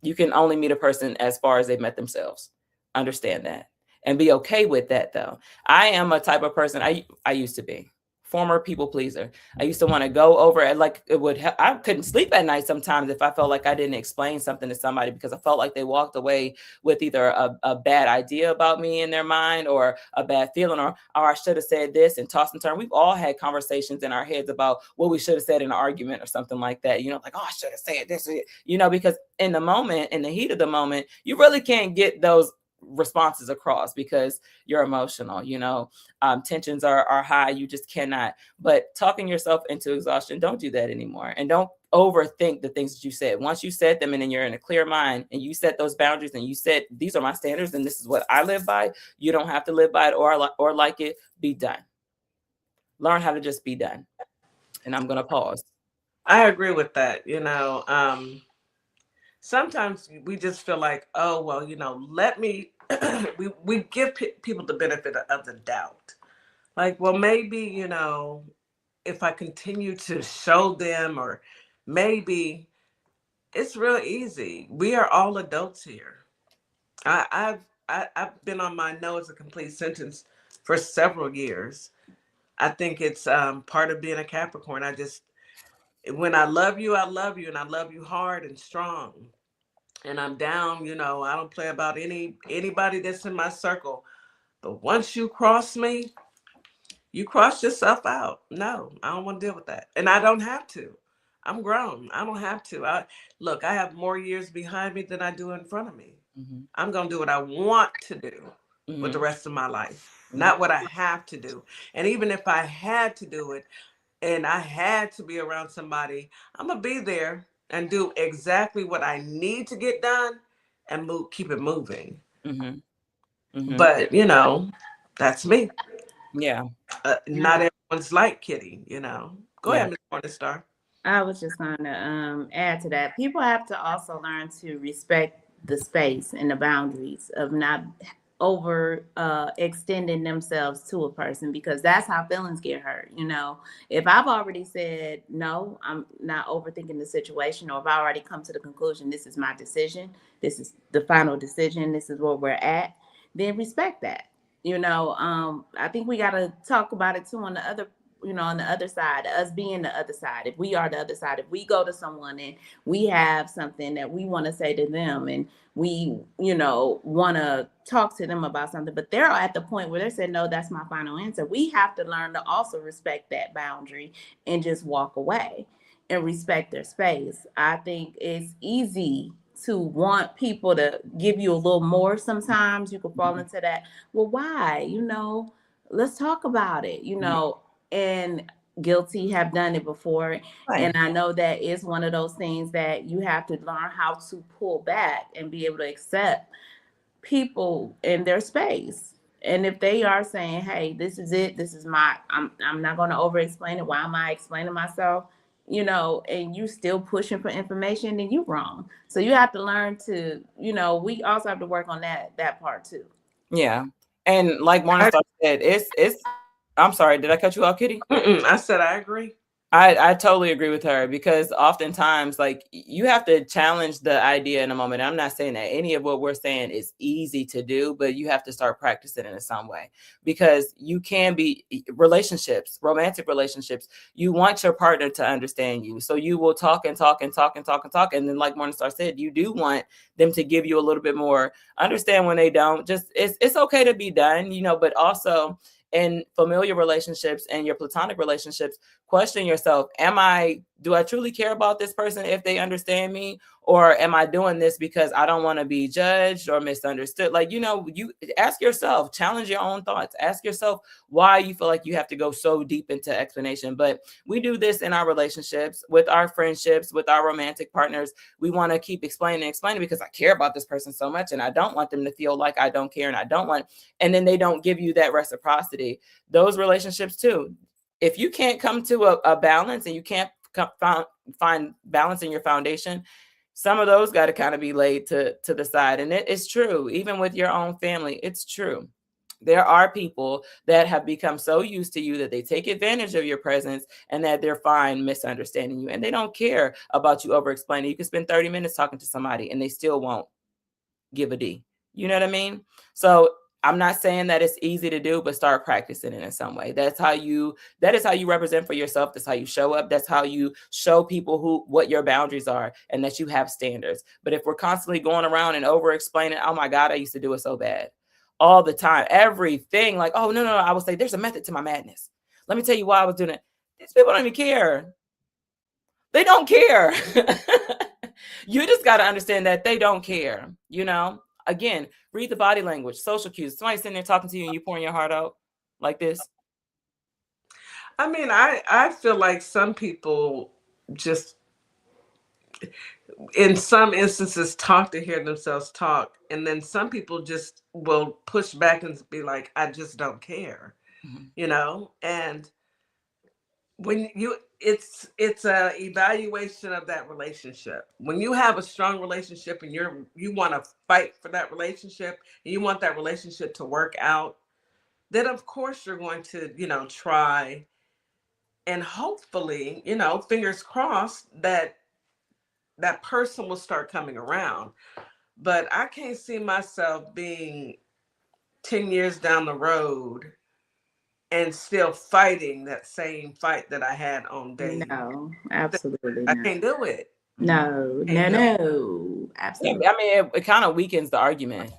You can only meet a person as far as they've met themselves. Understand that and be okay with that, though. I am a type of person, I used to be former people pleaser. I used to want to go over it like it would. I couldn't sleep at night sometimes if I felt like I didn't explain something to somebody, because I felt like they walked away with either a bad idea about me in their mind, or a bad feeling, or I should have said this, and toss and turn. We've all had conversations in our heads about what we should have said in an argument or something like that. Like, oh, I should have said this, because in the moment, in the heat of the moment, you really can't get those responses across because you're emotional, tensions are high. You just cannot. But talking yourself into exhaustion, don't do that anymore. And don't overthink the things that you said. Once you said them and then you're in a clear mind and you set those boundaries and you said, these are my standards and this is what I live by. You don't have to live by it or like it. Be done. Learn how to just be done. And I'm going to pause. I agree with that. Sometimes we just feel like, oh, well, let me, we give people the benefit of the doubt. Like, well, maybe, if I continue to show them, or maybe it's real easy. We are all adults here. I've been on my no is a complete sentence for several years. I think it's part of being a Capricorn. When I love you, and I love you hard and strong. And I'm down, I don't play about anybody that's in my circle. But once you cross me, you cross yourself out. No, I don't want to deal with that. And I don't have to. I'm grown. I don't have to. I have more years behind me than I do in front of me. Mm-hmm. I'm going to do what I want to do with the rest of my life, not what I have to do. And even if I had to do it and I had to be around somebody, I'm going to be there and do exactly what I need to get done and keep it moving. Mm-hmm. Mm-hmm. But, that's me. Yeah. Not everyone's like Kitty, Go ahead, Ms. Morningstar. I was just going to add to that. People have to also learn to respect the space and the boundaries of not over extending themselves to a person, because that's how feelings get hurt. If I've already said no, I'm not overthinking the situation, or if I already come to the conclusion, this is my decision, this is the final decision, this is where we're at, then respect that. I think we got to talk about it too on the other, on the other side, us being the other side. If we are the other side, if we go to someone and we have something that we want to say to them and we, want to talk to them about something, but they're at the point where they said, no, that's my final answer. We have to learn to also respect that boundary and just walk away and respect their space. I think it's easy to want people to give you a little more. Sometimes you can fall into that. Well, why? Let's talk about it, and guilty have done it before. Right. And I know that is one of those things that you have to learn how to pull back and be able to accept people in their space. And if they are saying, hey, this is it, this is I'm not going to over explain it. Why am I explaining myself? And you still pushing for information, then you're wrong. So you have to learn to, we also have to work on that part too. Yeah. And like Morningstar said, it's I'm sorry, did I cut you off, Kitty? I said I agree. I totally agree with her, because oftentimes, like, you have to challenge the idea in a moment. I'm not saying that any of what we're saying is easy to do, but you have to start practicing it in some way, because you can be relationships, romantic relationships. You want your partner to understand you. So you will talk and talk and talk and talk and talk. And then, like Morningstar said, you do want them to give you a little bit more. Understand when they don't. Just it's okay to be done, but also in familiar relationships and your platonic relationships, question yourself, do I truly care about this person if they understand me? Or am I doing this because I don't want to be judged or misunderstood? Like, you ask yourself, challenge your own thoughts. Ask yourself why you feel like you have to go so deep into explanation. But we do this in our relationships, with our friendships, with our romantic partners. We want to keep explaining because I care about this person so much, and I don't want them to feel like I don't care, and then they don't give you that reciprocity. Those relationships too. If you can't come to a balance and you can't find balance in your foundation, some of those got to kind of be laid to the side. And it's true, even with your own family, it's true. There are people that have become so used to you that they take advantage of your presence and that they're fine misunderstanding you. And they don't care about you over explaining. You can spend 30 minutes talking to somebody and they still won't give a D. You know what I mean? So I'm not saying that it's easy to do, but start practicing it in some way. That is how you represent for yourself. That's how you show up. That's how you show people what your boundaries are and that you have standards. But if we're constantly going around and over explaining, oh my God, I used to do it so bad all the time, everything, like, oh, no, I would say there's a method to my madness. Let me tell you why I was doing it. These people don't even care. They don't care. You just got to understand that they don't care. Again, read the body language, social cues. Somebody sitting there talking to you and you pouring your heart out like this. I mean, I feel like some people just, in some instances, talk to hear themselves talk. And then some people just will push back and be like, I just don't care, you know? And when you, it's a evaluation of that relationship. When you have a strong relationship and you want to fight for that relationship and you want that relationship to work out, then of course you're going to, you know, try, and hopefully, you know, fingers crossed that that person will start coming around. But I can't see myself being 10 years down the road and still fighting that same fight that I had on day. No, absolutely I not. can't do it. No, absolutely. Yeah, I mean, it kind of weakens the argument.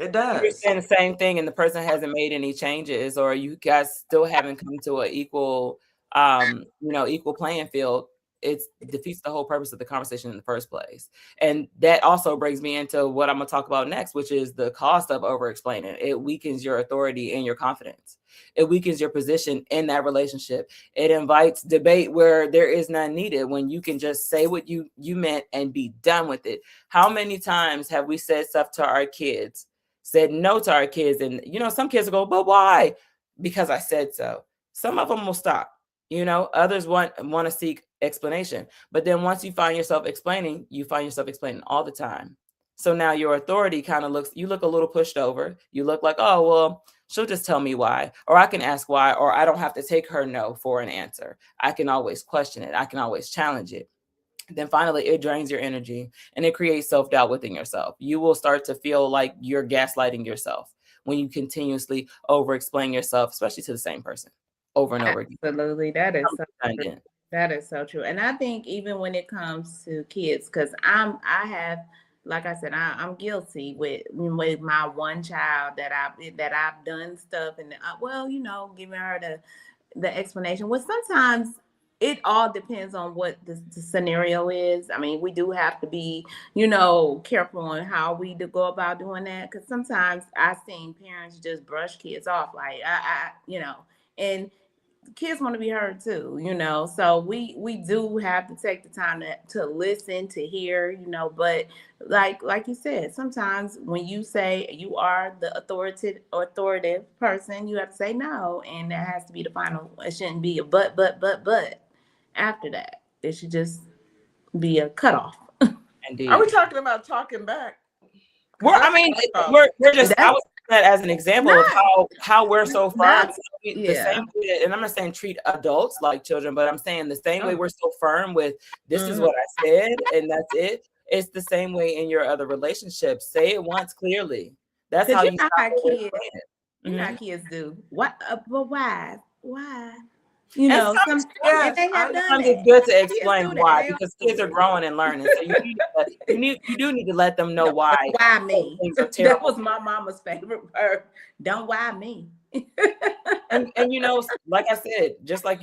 It does. You're saying the same thing and the person hasn't made any changes, or you guys still haven't come to an equal, equal playing field. It defeats the whole purpose of the conversation in the first place. And that also brings me into what I'm going to talk about next, which is the cost of over-explaining. It weakens your authority and your confidence. It weakens your position in that relationship. It invites debate where there is none needed, when you can just say what you meant and be done with it. How many times have we said stuff to our kids, said no to our kids, and some kids will go, but why? Because I said so. Some of them will stop. Others want to seek explanation. But then once you find yourself explaining, you find yourself explaining all the time. So now your authority kind of you look a little pushed over. You look like, oh, well, she'll just tell me why, or I can ask why, or I don't have to take her no for an answer. I can always question it. I can always challenge it. Then finally, it drains your energy and it creates self-doubt within yourself. You will start to feel like you're gaslighting yourself when you continuously over-explain yourself, especially to the same person over and over again. Absolutely. That is so true. That is so true. And I think even when it comes to kids, because like I said, I'm guilty with my one child that I've done stuff and giving her the explanation. Well, sometimes it all depends on what the scenario is. I mean, we do have to be, careful on how we go about doing that. Because sometimes I've seen parents just brush kids off like, and kids want to be heard too, so we do have to take the time to listen, to hear, but like you said, sometimes when you say you are the authoritative person, you have to say no, and that has to be the final. It shouldn't be a but after that. It should just be a cutoff. Indeed. Are we talking about talking back? Well, I mean, we're just, I was that as an example of how we're so firm. The same way, and I'm not saying treat adults like children, but I'm saying the same way we're so firm with this is what I said and that's it. It's the same way in your other relationships. Say it once clearly. That's how you stop kids. You know how kids do. What? But why? Why? Sometimes it's good to explain why, because kids are growing and learning. So you do need to let them know why. Why me? That was my mama's favorite word. Don't why me. and like I said, just like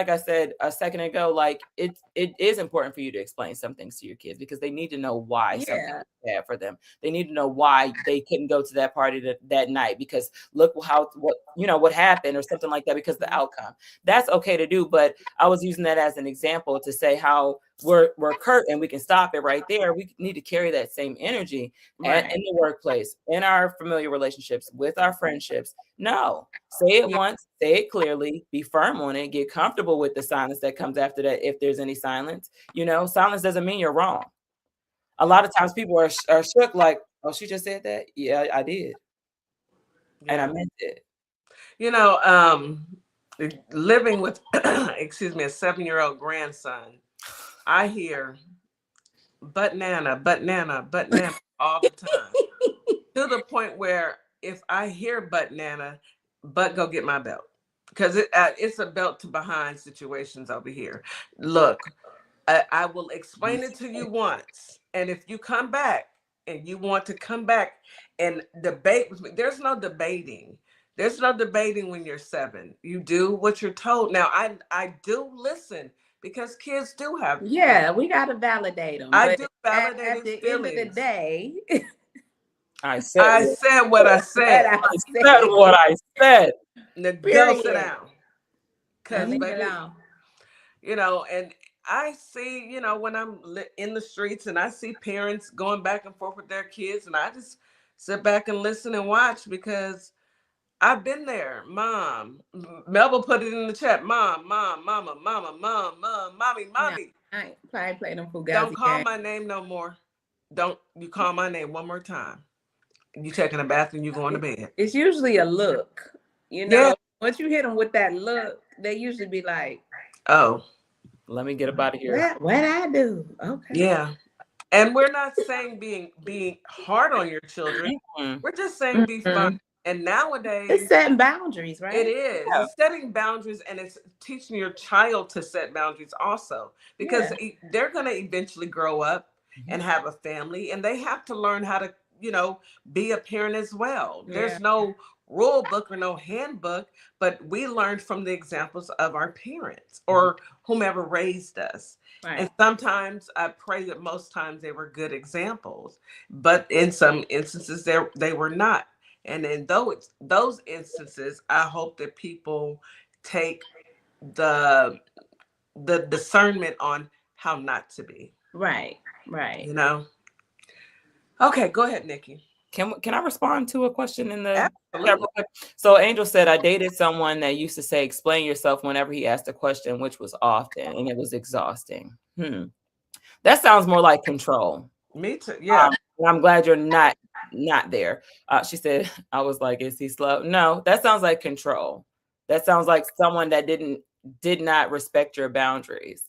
I said a second ago, like it is important for you to explain some things to your kids, because they need to know why something is bad for them. They need to know why they couldn't go to that party that night, because look what happened, or something like that, because the outcome. That's okay to do, but I was using that as an example to say how we're curt and we can stop it right there. We need to carry that same energy in the workplace, in our familiar relationships, with our friendships. No, say it once, say it clearly, be firm on it, get comfortable with the silence that comes after that. If there's any silence, silence doesn't mean you're wrong. A lot of times people are shook, like, oh, she just said that. Yeah, I did. And I meant it. Living with, a 7-year-old grandson, I hear but Nana all the time, to the point where if I hear but Nana, but go get my belt, because it's a belt to behind situations over here. Look, I will explain it to you once, and if you come back and you want to come back and debate with me, there's no debating. There's no debating when you're 7. You do what you're told. Now, I do listen, because kids do have. Yeah, we got to validate them. I do validate at the end of the day. I said what I said. I said what I said. Now go sit down. And leave it Baby, alone. you know, and I see, you know, when I'm in the streets and I see parents going back and forth with their kids, and I just sit back and listen and watch because I've been there. Mom, Melba put it in the chat. Mom, mama, mommy. I ain't play them Fugazi Don't call games. my name no more. Don't you call my name one more time. You taking a bath and you going to bed. It's usually a look. You know, Yeah. once you hit them with that look, they usually be like, oh, let me get up out of here. What I do? Okay. Yeah. And we're not saying being hard on your children. Mm-hmm. We're just saying be fun. And nowadays, it's setting boundaries, right? It is. Yeah. It's setting boundaries, and it's teaching your child to set boundaries also, because they're going to eventually grow up and have a family, and they have to learn how to, you know, be a parent as well. Yeah. There's no rule book or no handbook, but we learned from the examples of our parents or whomever raised us. Right. And sometimes I pray that most times they were good examples, but in some instances they were not. And in those instances, I hope that people take the discernment on how not to be. Right. You know? Okay, go ahead, Nikki. Can I respond to a question in the chat? So Angel said, I dated someone that used to say, explain yourself whenever he asked a question, which was often, and it was exhausting. That sounds more like control. Me too. Yeah. And I'm glad you're not there. She said, I was like, is he slow? No, that sounds like control. That sounds like someone that did not respect your boundaries.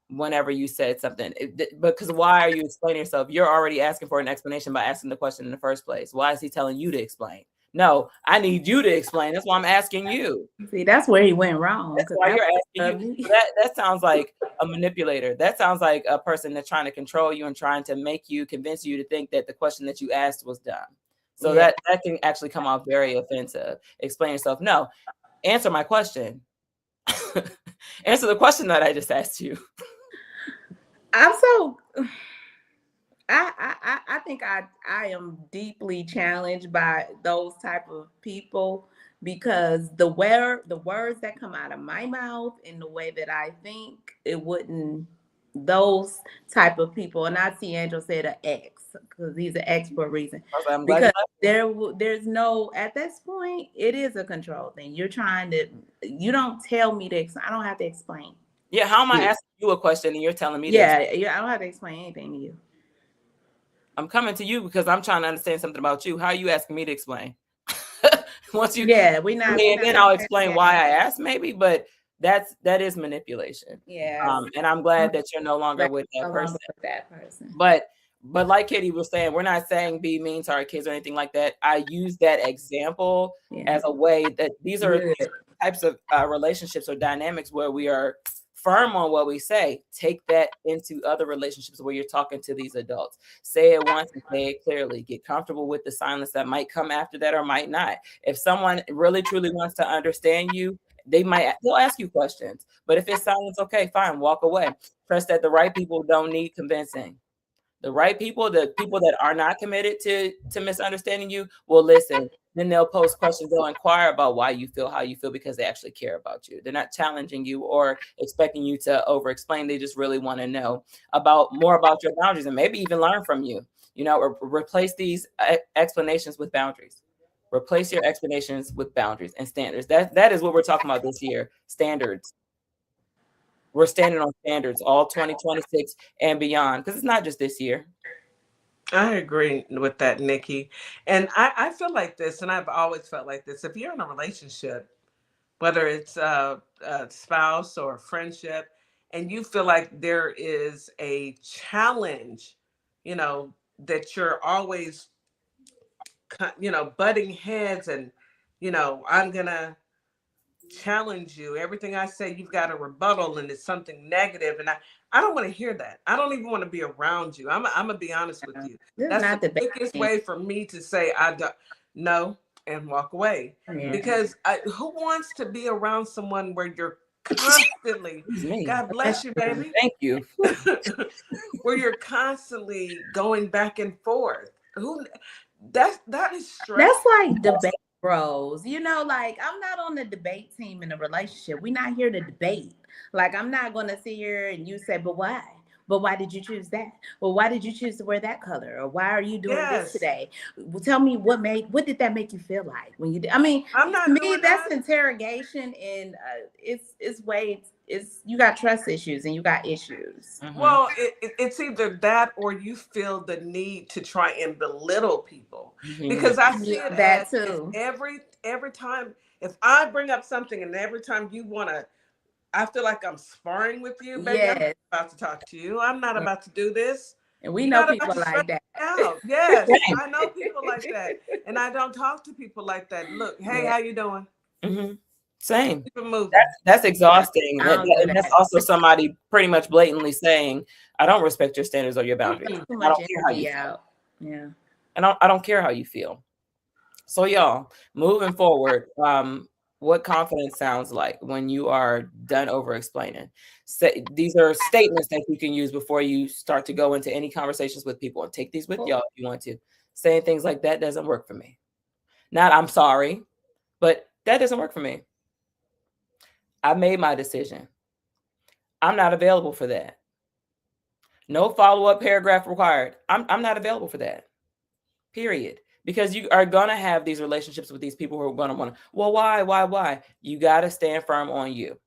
Whenever you said something, because why are you explaining yourself? You're already asking for an explanation by asking the question in the first place. Why is he telling you to explain? No, I need you to explain. That's why I'm asking you. See, that's where he went wrong. That's why you're asking you. That sounds like a manipulator. That sounds like a person that's trying to control you and trying to convince you to think that the question that you asked was dumb. So that can actually come off very offensive. Explain yourself. No, answer my question. Answer the question that I just asked you. I think I am deeply challenged by those type of people, because the words that come out of my mouth and the way that I think, it wouldn't, those type of people. And I see Angel said an ex, because he's an ex for a reason. Because there's no, at this point, it is a control thing. You don't tell me to, I don't have to explain. Yeah, how am I asking you a question and you're telling me I don't have to explain anything to you. I'm coming to you because I'm trying to understand something about you. How are you asking me to explain? Once you then I'll explain why I asked, maybe, but that is manipulation. Yeah. And I'm glad that you're no longer with that person. But like Kitty was saying, we're not saying be mean to our kids or anything like that. I use that example as a way that these are types of relationships or dynamics where we are firm on what we say. Take that into other relationships where you're talking to these adults. Say it once and say it clearly. Get comfortable with the silence that might come after that or might not. If someone really truly wants to understand you, they'll ask you questions. But if it's silence, okay, fine, walk away. Trust that the right people don't need convincing. The right people, the people that are not committed to misunderstanding you, will listen. Then they'll pose questions. They'll inquire about why you feel how you feel, because they actually care about you. They're not challenging you or expecting you to over-explain. They just really want to know more about your boundaries and maybe even learn from you. You know, or replace these explanations with boundaries. Replace your explanations with boundaries and standards. That is what we're talking about this year. Standards. We're standing on standards all 2026 and beyond, because it's not just this year. I agree with that, Nikki. And I feel like this, and I've always felt like this. If you're in a relationship, whether it's a spouse or a friendship, and you feel like there is a challenge, you know, that you're always, you know, butting heads and, you know, I'm going to challenge you. Everything I say, you've got a rebuttal and it's something negative. And I don't want to hear that. I don't even want to be around you. I'm going to be honest with you. That's not the quickest way for me to say I don't know and walk away. Yeah. Because who wants to be around someone where you're constantly, God bless you, baby. Thank you. Where you're constantly going back and forth. Who that is stressful. That's like debate bros. You know, like I'm not on the debate team in a relationship. We're not here to debate. Like I'm not gonna sit here and you say, but why? But why did you choose that? Well, why did you choose to wear that color? Or why are you doing this today? Well, tell me what did that make you feel like when you did? I mean, I'm not to me, doing that's that. interrogation, and you got trust issues and you got issues. Well, it's either that or you feel the need to try and belittle people, because I see it that as too. Every time if I bring up something and every time you want to, I feel like I'm sparring with you, baby. I'm not about to talk to you. I'm not about to do this. And we You're know not people about to like that. out. Yes, I know people like that, and I don't talk to people like that. Look, hey, how you doing? Same. Keep it moving. That's exhausting. And that's also somebody pretty much blatantly saying, "I don't respect your standards or your boundaries. Too I much don't care how you out. feel. Yeah. And I don't care how you feel." So y'all, moving forward, what confidence sounds like when you are done over explaining. These are statements that you can use before you start to go into any conversations with people, and take these with y'all if you want to. Saying things like, that doesn't work for me. Not I'm sorry, but that doesn't work for me. I made my decision. I'm not available for that. No follow-up paragraph required. I'm not available for that. Period. Because you are going to have these relationships with these people who are going to want to, well, why? You got to stand firm on you.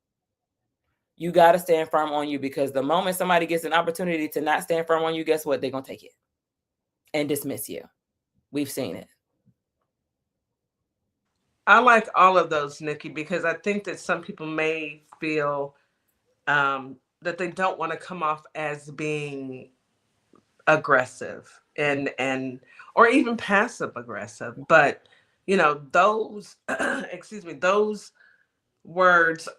You got to stand firm on you, because the moment somebody gets an opportunity to not stand firm on you, guess what? They're going to take it and dismiss you. We've seen it. I like all of those, Nikki, because I think that some people may feel that they don't want to come off as being aggressive and or even passive aggressive, but you know, those those words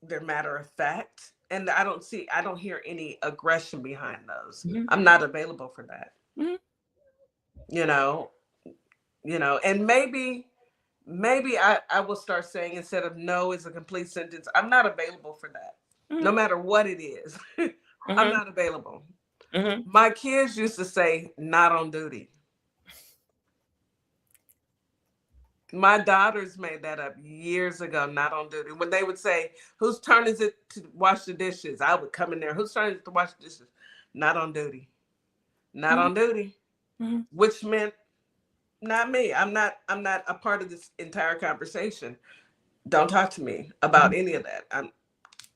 they're matter of fact, and I don't hear any aggression behind those. I'm not available for that. You know, and maybe I will start saying, instead of no is a complete sentence, I'm not available for that. No matter what it is. I'm not available. My kids used to say, not on duty. My daughters made that up years ago, not on duty. When they would say, whose turn is it to wash the dishes? I would come in there, whose turn is it to wash the dishes? Not on duty. Not on duty. Which meant not me. I'm not a part of this entire conversation. Don't talk to me about any of that.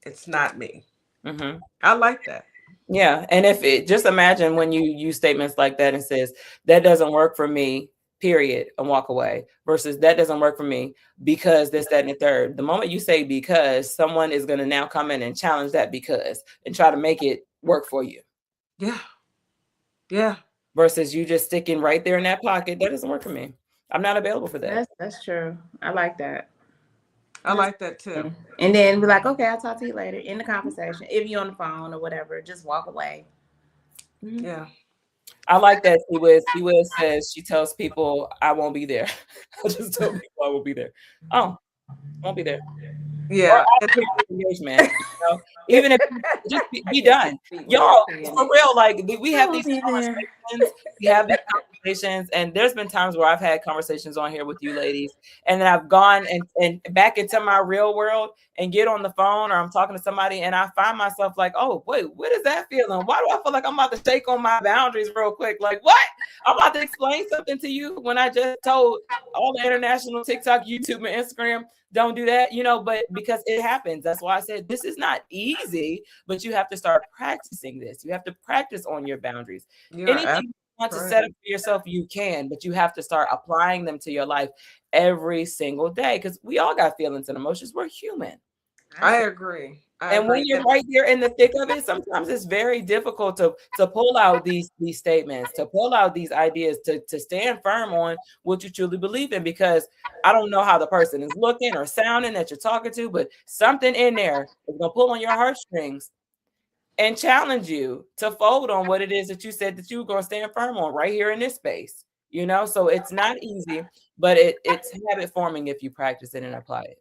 It's not me. I like that. Yeah. And just imagine when you use statements like that and says, that doesn't work for me, period, and walk away, versus that doesn't work for me because this, that, and the third. The moment you say because, someone is going to now come in and challenge that because and try to make it work for you. Yeah. Yeah. Versus you just sticking right there in that pocket. That doesn't work for me. I'm not available for that. That's true. I like that. I like that too. And then be like, okay, I'll talk to you later in the conversation. If you're on the phone or whatever, just walk away. Yeah. I like that. She says she tells people, I won't be there. I just tell people I won't be there. Oh, won't be there. Yeah. Engagement. You know? Even if just be done. Y'all, for real, like we have these conversations. We have these conversations, and there's been times where I've had conversations on here with you ladies, and then I've gone and back into my real world and get on the phone, or I'm talking to somebody, and I find myself like, oh, wait, what is that feeling? Why do I feel like I'm about to shake on my boundaries real quick? Like, what? I'm about to explain something to you when I just told all the international TikTok, YouTube, and Instagram, don't do that, you know, but because it happens. That's why I said this is not easy, but you have to start practicing this. You have to practice on your boundaries. Anything you want to set up for yourself, you can, but you have to start applying them to your life every single day, because we all got feelings and emotions. We're human. I agree. And when you're right there in the thick of it, sometimes it's very difficult to pull out these statements, to pull out these ideas, to stand firm on what you truly believe in, because I don't know how the person is looking or sounding that you're talking to, but something in there is going to pull on your heartstrings and challenge you to fold on what it is that you said that you were going to stand firm on right here in this space, you know? So it's not easy, but it's habit forming if you practice it and apply it.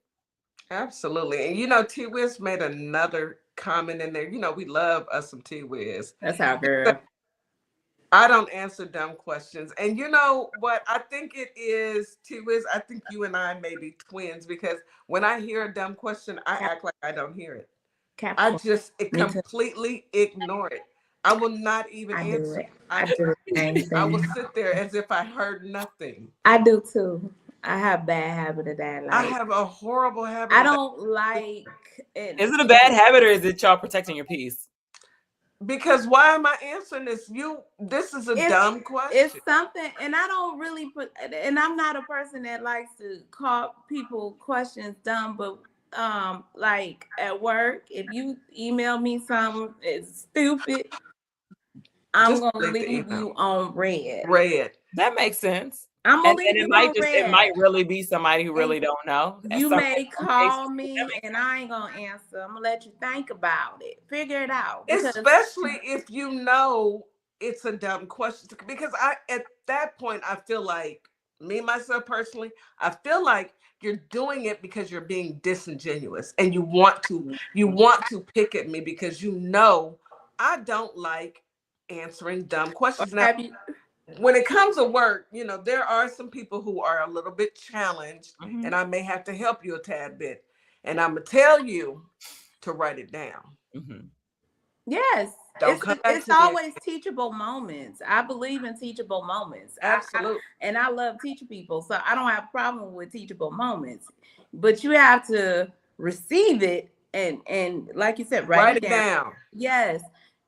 Absolutely. And you know, T Wiz made another comment in there. You know, we love us some T Wiz. That's our girl. I don't answer dumb questions. And you know what I think it is, T-Wiz? I think you and I may be twins, because when I hear a dumb question, I act like I don't hear it. I just completely ignore it. I will not even answer. I do the same I will thing. sit there as if I heard nothing. I do too. I have bad habit of that. I Like, have a horrible habit. I don't like it. Is it a bad habit, or is it y'all protecting your peace? Because why am I answering this? This is a dumb question. It's something, and I don't really put, and I'm not a person that likes to call people questions dumb, but like at work, if you email me something it's stupid, I'm Just gonna leave you on red. That makes sense. I'm gonna leave and you on red. It might really be somebody who really don't know. You may call me and I ain't gonna answer. I'm gonna let you think about it. Figure it out. Especially if you know it's a dumb question. Because at that point, I feel like, myself personally, I feel like you're doing it because you're being disingenuous and you want to pick at me because you know I don't like answering dumb questions. Now, when it comes to work, there are some people who are a little bit challenged, and I may have to help you a tad bit. And I'm going to tell you to write it down. Yes. It's always teachable moments. I believe in teachable moments. Absolutely. And I love teaching people. So I don't have a problem with teachable moments. But you have to receive it and like you said, write it down. Yes.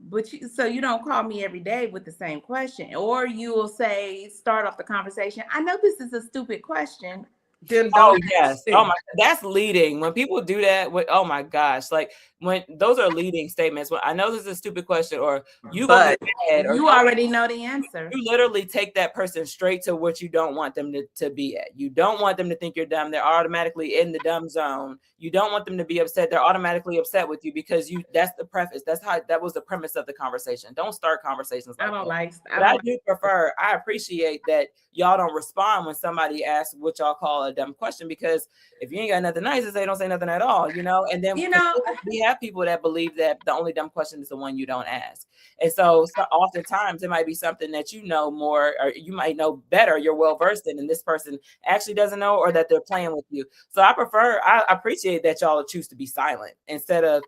But so you don't call me every day with the same question, or you will say, start off the conversation, I know this is a stupid question. Then yes. Oh my, that's leading. When people do that, oh my gosh, like when those are leading statements. When I know this is a stupid question, or you go ahead, or you already know the answer. You literally take that person straight to what you don't want them to be at. You don't want them to think you're dumb. They're automatically in the dumb zone. You don't want them to be upset. They're automatically upset with you because that's the preface. That was the premise of the conversation. Don't start conversations like that. I appreciate that y'all don't respond when somebody asks what y'all call a dumb question, because if you ain't got nothing nice to say, don't say nothing at all, and then we have people that believe that the only dumb question is the one you don't ask. And so oftentimes it might be something that you know more, or you might know better, you're well versed in, and this person actually doesn't know, or that they're playing with you. So I appreciate that y'all choose to be silent instead of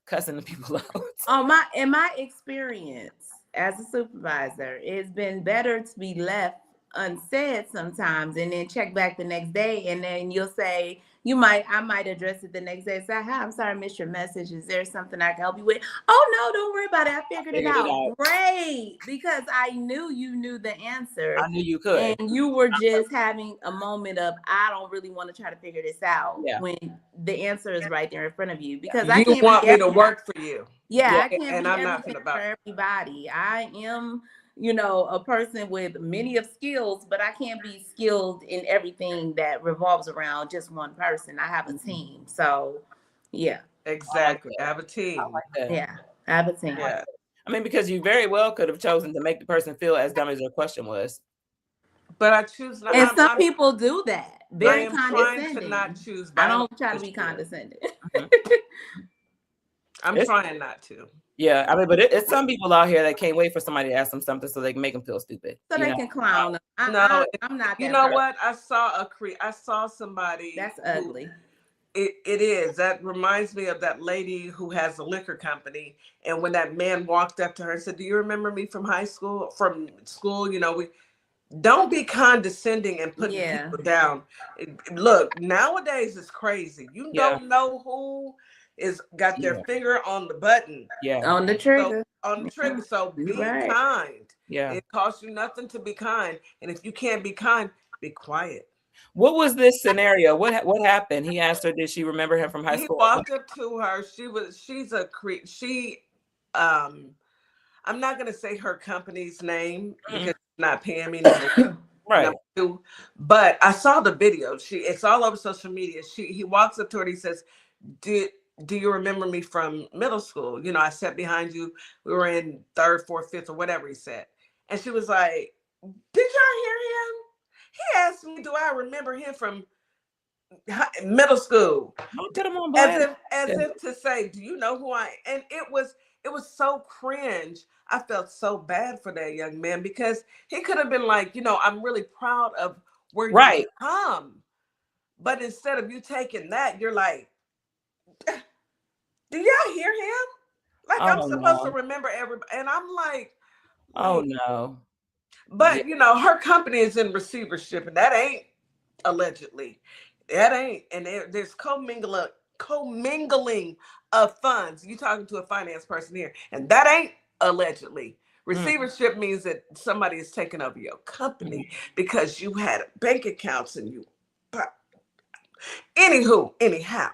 cussing the people out. In my experience as a supervisor, it's been better to be left unsaid sometimes and then check back the next day, and then you'll say, I might address it the next day. Say, hi, I'm sorry I missed your message. Is there something I can help you with? Oh no, don't worry about it. I figured it out. Great. Because I knew you knew the answer. I knew you could. And you were just having a moment of, I don't really want to try to figure this out when the answer is right there in front of you. Because I can't want me to work for you. I can't be everything for everybody. I am a person with many of skills, but I can't be skilled in everything that revolves around just one person. I have a team. So, yeah. Exactly. I have a team. I like that. Yeah, I have a team. Yeah. I mean, because you very well could have chosen to make the person feel as dumb as your question was. But I choose not. And some people do that. Very condescending. Trying to not choose. I don't try to be condescending. I'm trying not to. Yeah, I mean, but it's some people out here that can't wait for somebody to ask them something so they can make them feel stupid. So they can clown them. I'm not that. You know what? I saw somebody. That's ugly. It is. That reminds me of that lady who has a liquor company. And when that man walked up to her and said, do you remember me from school? We don't be condescending and putting people down. Look, nowadays it's crazy. You don't know who is got their finger on the button. On the trigger. So be kind. Yeah. It costs you nothing to be kind. And if you can't be kind, be quiet. What was this scenario? What happened? He asked her, did she remember him from high school? He walked up to her. I'm not going to say her company's name because it's not paying me nothing. Right. But I saw the video. It's all over social media. He walks up to her and he says, do you remember me from middle school? I sat behind you. We were in 3rd, 4th, 5th, or whatever he said. And she was like, did y'all hear him? He asked me, do I remember him from middle school? Don't get him on as if to say, do you know who I am? And it it was so cringe. I felt so bad for that young man because he could have been like, I'm really proud of where Right. you come. But instead of you taking that, you're like, do y'all hear him? Like, I'm supposed to remember everybody. And I'm like, oh no. But her company is in receivership, and that ain't allegedly. That ain't. And there's commingling of funds. You talking to a finance person here, and that ain't allegedly. Receivership means that somebody is taking over your company because you had bank accounts and you. Anyhow.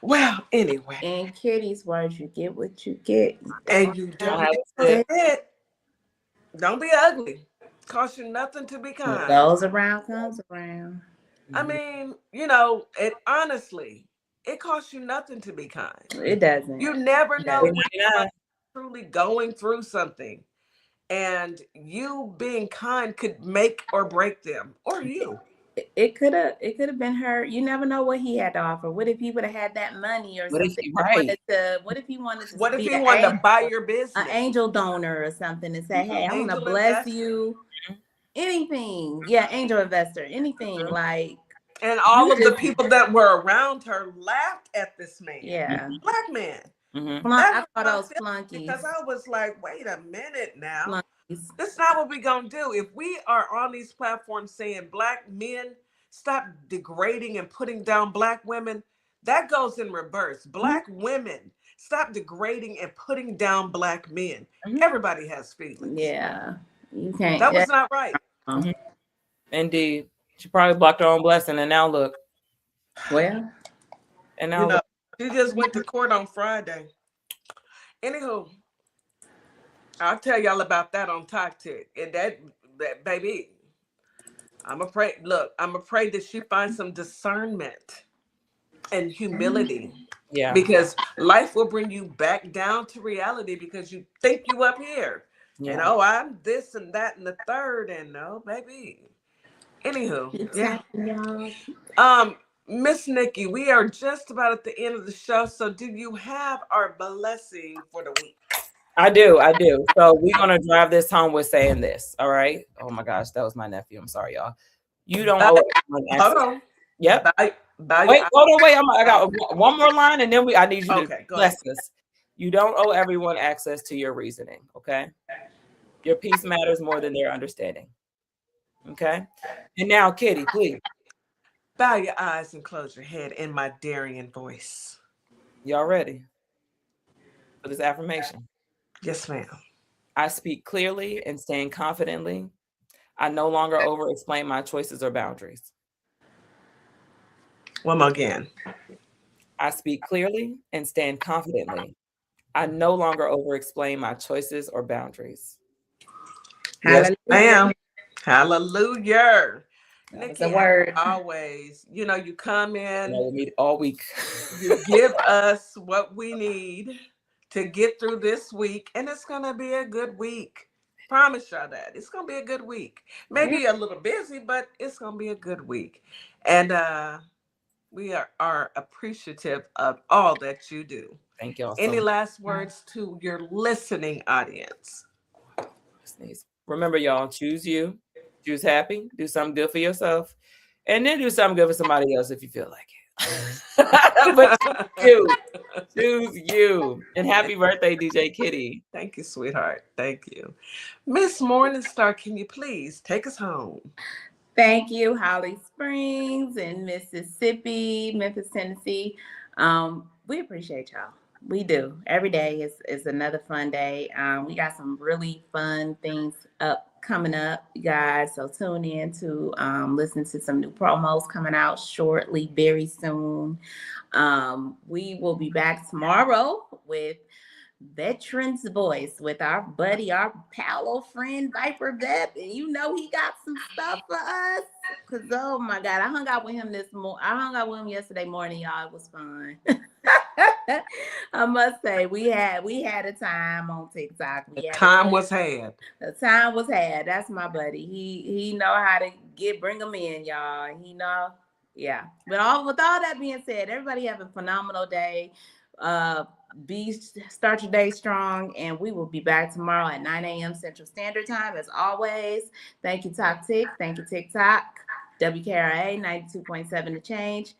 Well, anyway. In Kitty's words, you get what you get. And you don't get it. Don't be ugly. Cost you nothing to be kind. What goes around comes around. I mean, it honestly, it costs you nothing to be kind. It doesn't. You never know when you're truly going through something. And you being kind could make or break them or you. It could have been her. You never know what he had to offer. What if he would have had that money or something? What if he wanted to buy your business? An angel donor or something and say, hey, I want to bless you. Anything. Yeah, angel investor. Anything like. And all of the people that were around her laughed at this man. Yeah. Black man. I call those flunkies. Because I was like, wait a minute now. Flunkies. This is not what we're going to do. If we are on these platforms saying black men stop degrading and putting down black women, that goes in reverse. Black women stop degrading and putting down black men. Everybody has feelings. Yeah. You can't. That was not right. Indeed. She probably blocked her own blessing, and now look. Well. And now she just went to court on Friday. Anywho. I'll tell y'all about that on Toxic. And that baby, I'm afraid that she finds some discernment and humility. Yeah. Because life will bring you back down to reality because you think you up here. Yeah. And I'm this and that and the third. And no, baby. Anywho. Yeah. Miss Nikki, we are just about at the end of the show. So do you have our blessing for the week? I do. So we're going to drive this home with saying this. All right. Oh my gosh. That was my nephew. I'm sorry, y'all. You don't owe anyone access. Hold on. Yep. Wait, hold on. Wait. I got one more line and then I need you to bless us. You don't owe everyone access to your reasoning. Okay. Your peace matters more than their understanding. Okay. And now, Kitty, please. Bow your eyes and close your head in my Darian voice. Y'all ready for this affirmation? Yes, ma'am. I speak clearly and stand confidently. I no longer over-explain my choices or boundaries. One more again. I speak clearly and stand confidently. I no longer over-explain my choices or boundaries. Yes, ma'am. Hallelujah. Nikki, a word. Always, you come in with me all week. You give us what we need to get through this week, and it's gonna be a good week. Promise y'all that it's gonna be a good week. Maybe a little busy, but it's gonna be a good week. And we are appreciative of all that you do. Thank y'all. Any last words to your listening audience? Remember, y'all, choose you. Choose happy, do something good for yourself, and then do something good for somebody else if you feel like it. But choose you. And happy birthday, DJ Kitty. Thank you, sweetheart. Thank you. Miss Morningstar, can you please take us home? Thank you, Holly Springs in Mississippi, Memphis, Tennessee. We appreciate y'all. We do. Every day is another fun day. We got some really fun things coming up, you guys. So tune in to listen to some new promos coming out shortly, very soon. We will be back tomorrow with Veteran's Voice with our buddy, our pal, friend, Viper Vet. And he got some stuff for us. Because, oh my God, I hung out with him yesterday morning, y'all. It was fun. I must say, we had a time on TikTok. The time was had. That's my buddy. He know how to bring them in, y'all. Yeah. But with all that being said, everybody have a phenomenal day. Start your day strong, and we will be back tomorrow at 9 a.m. Central Standard Time as always. Thank you, Talk Tick. Thank you, TikTok. WKRA 92.7 The Change.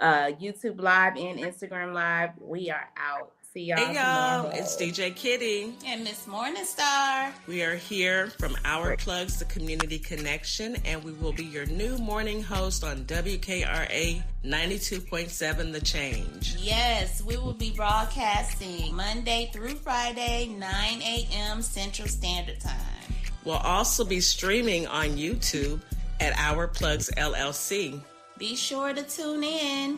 YouTube Live and Instagram Live. We are out. See y'all tomorrow. It's DJ Kitty and Miss Morningstar. We are here from Our Plugs, the Community Connection, and we will be your new morning host on WKRA 92.7 The Change. Yes, we will be broadcasting Monday through Friday, 9 a.m. Central Standard Time. We'll also be streaming on YouTube at Our Plugs LLC. Be sure to tune in.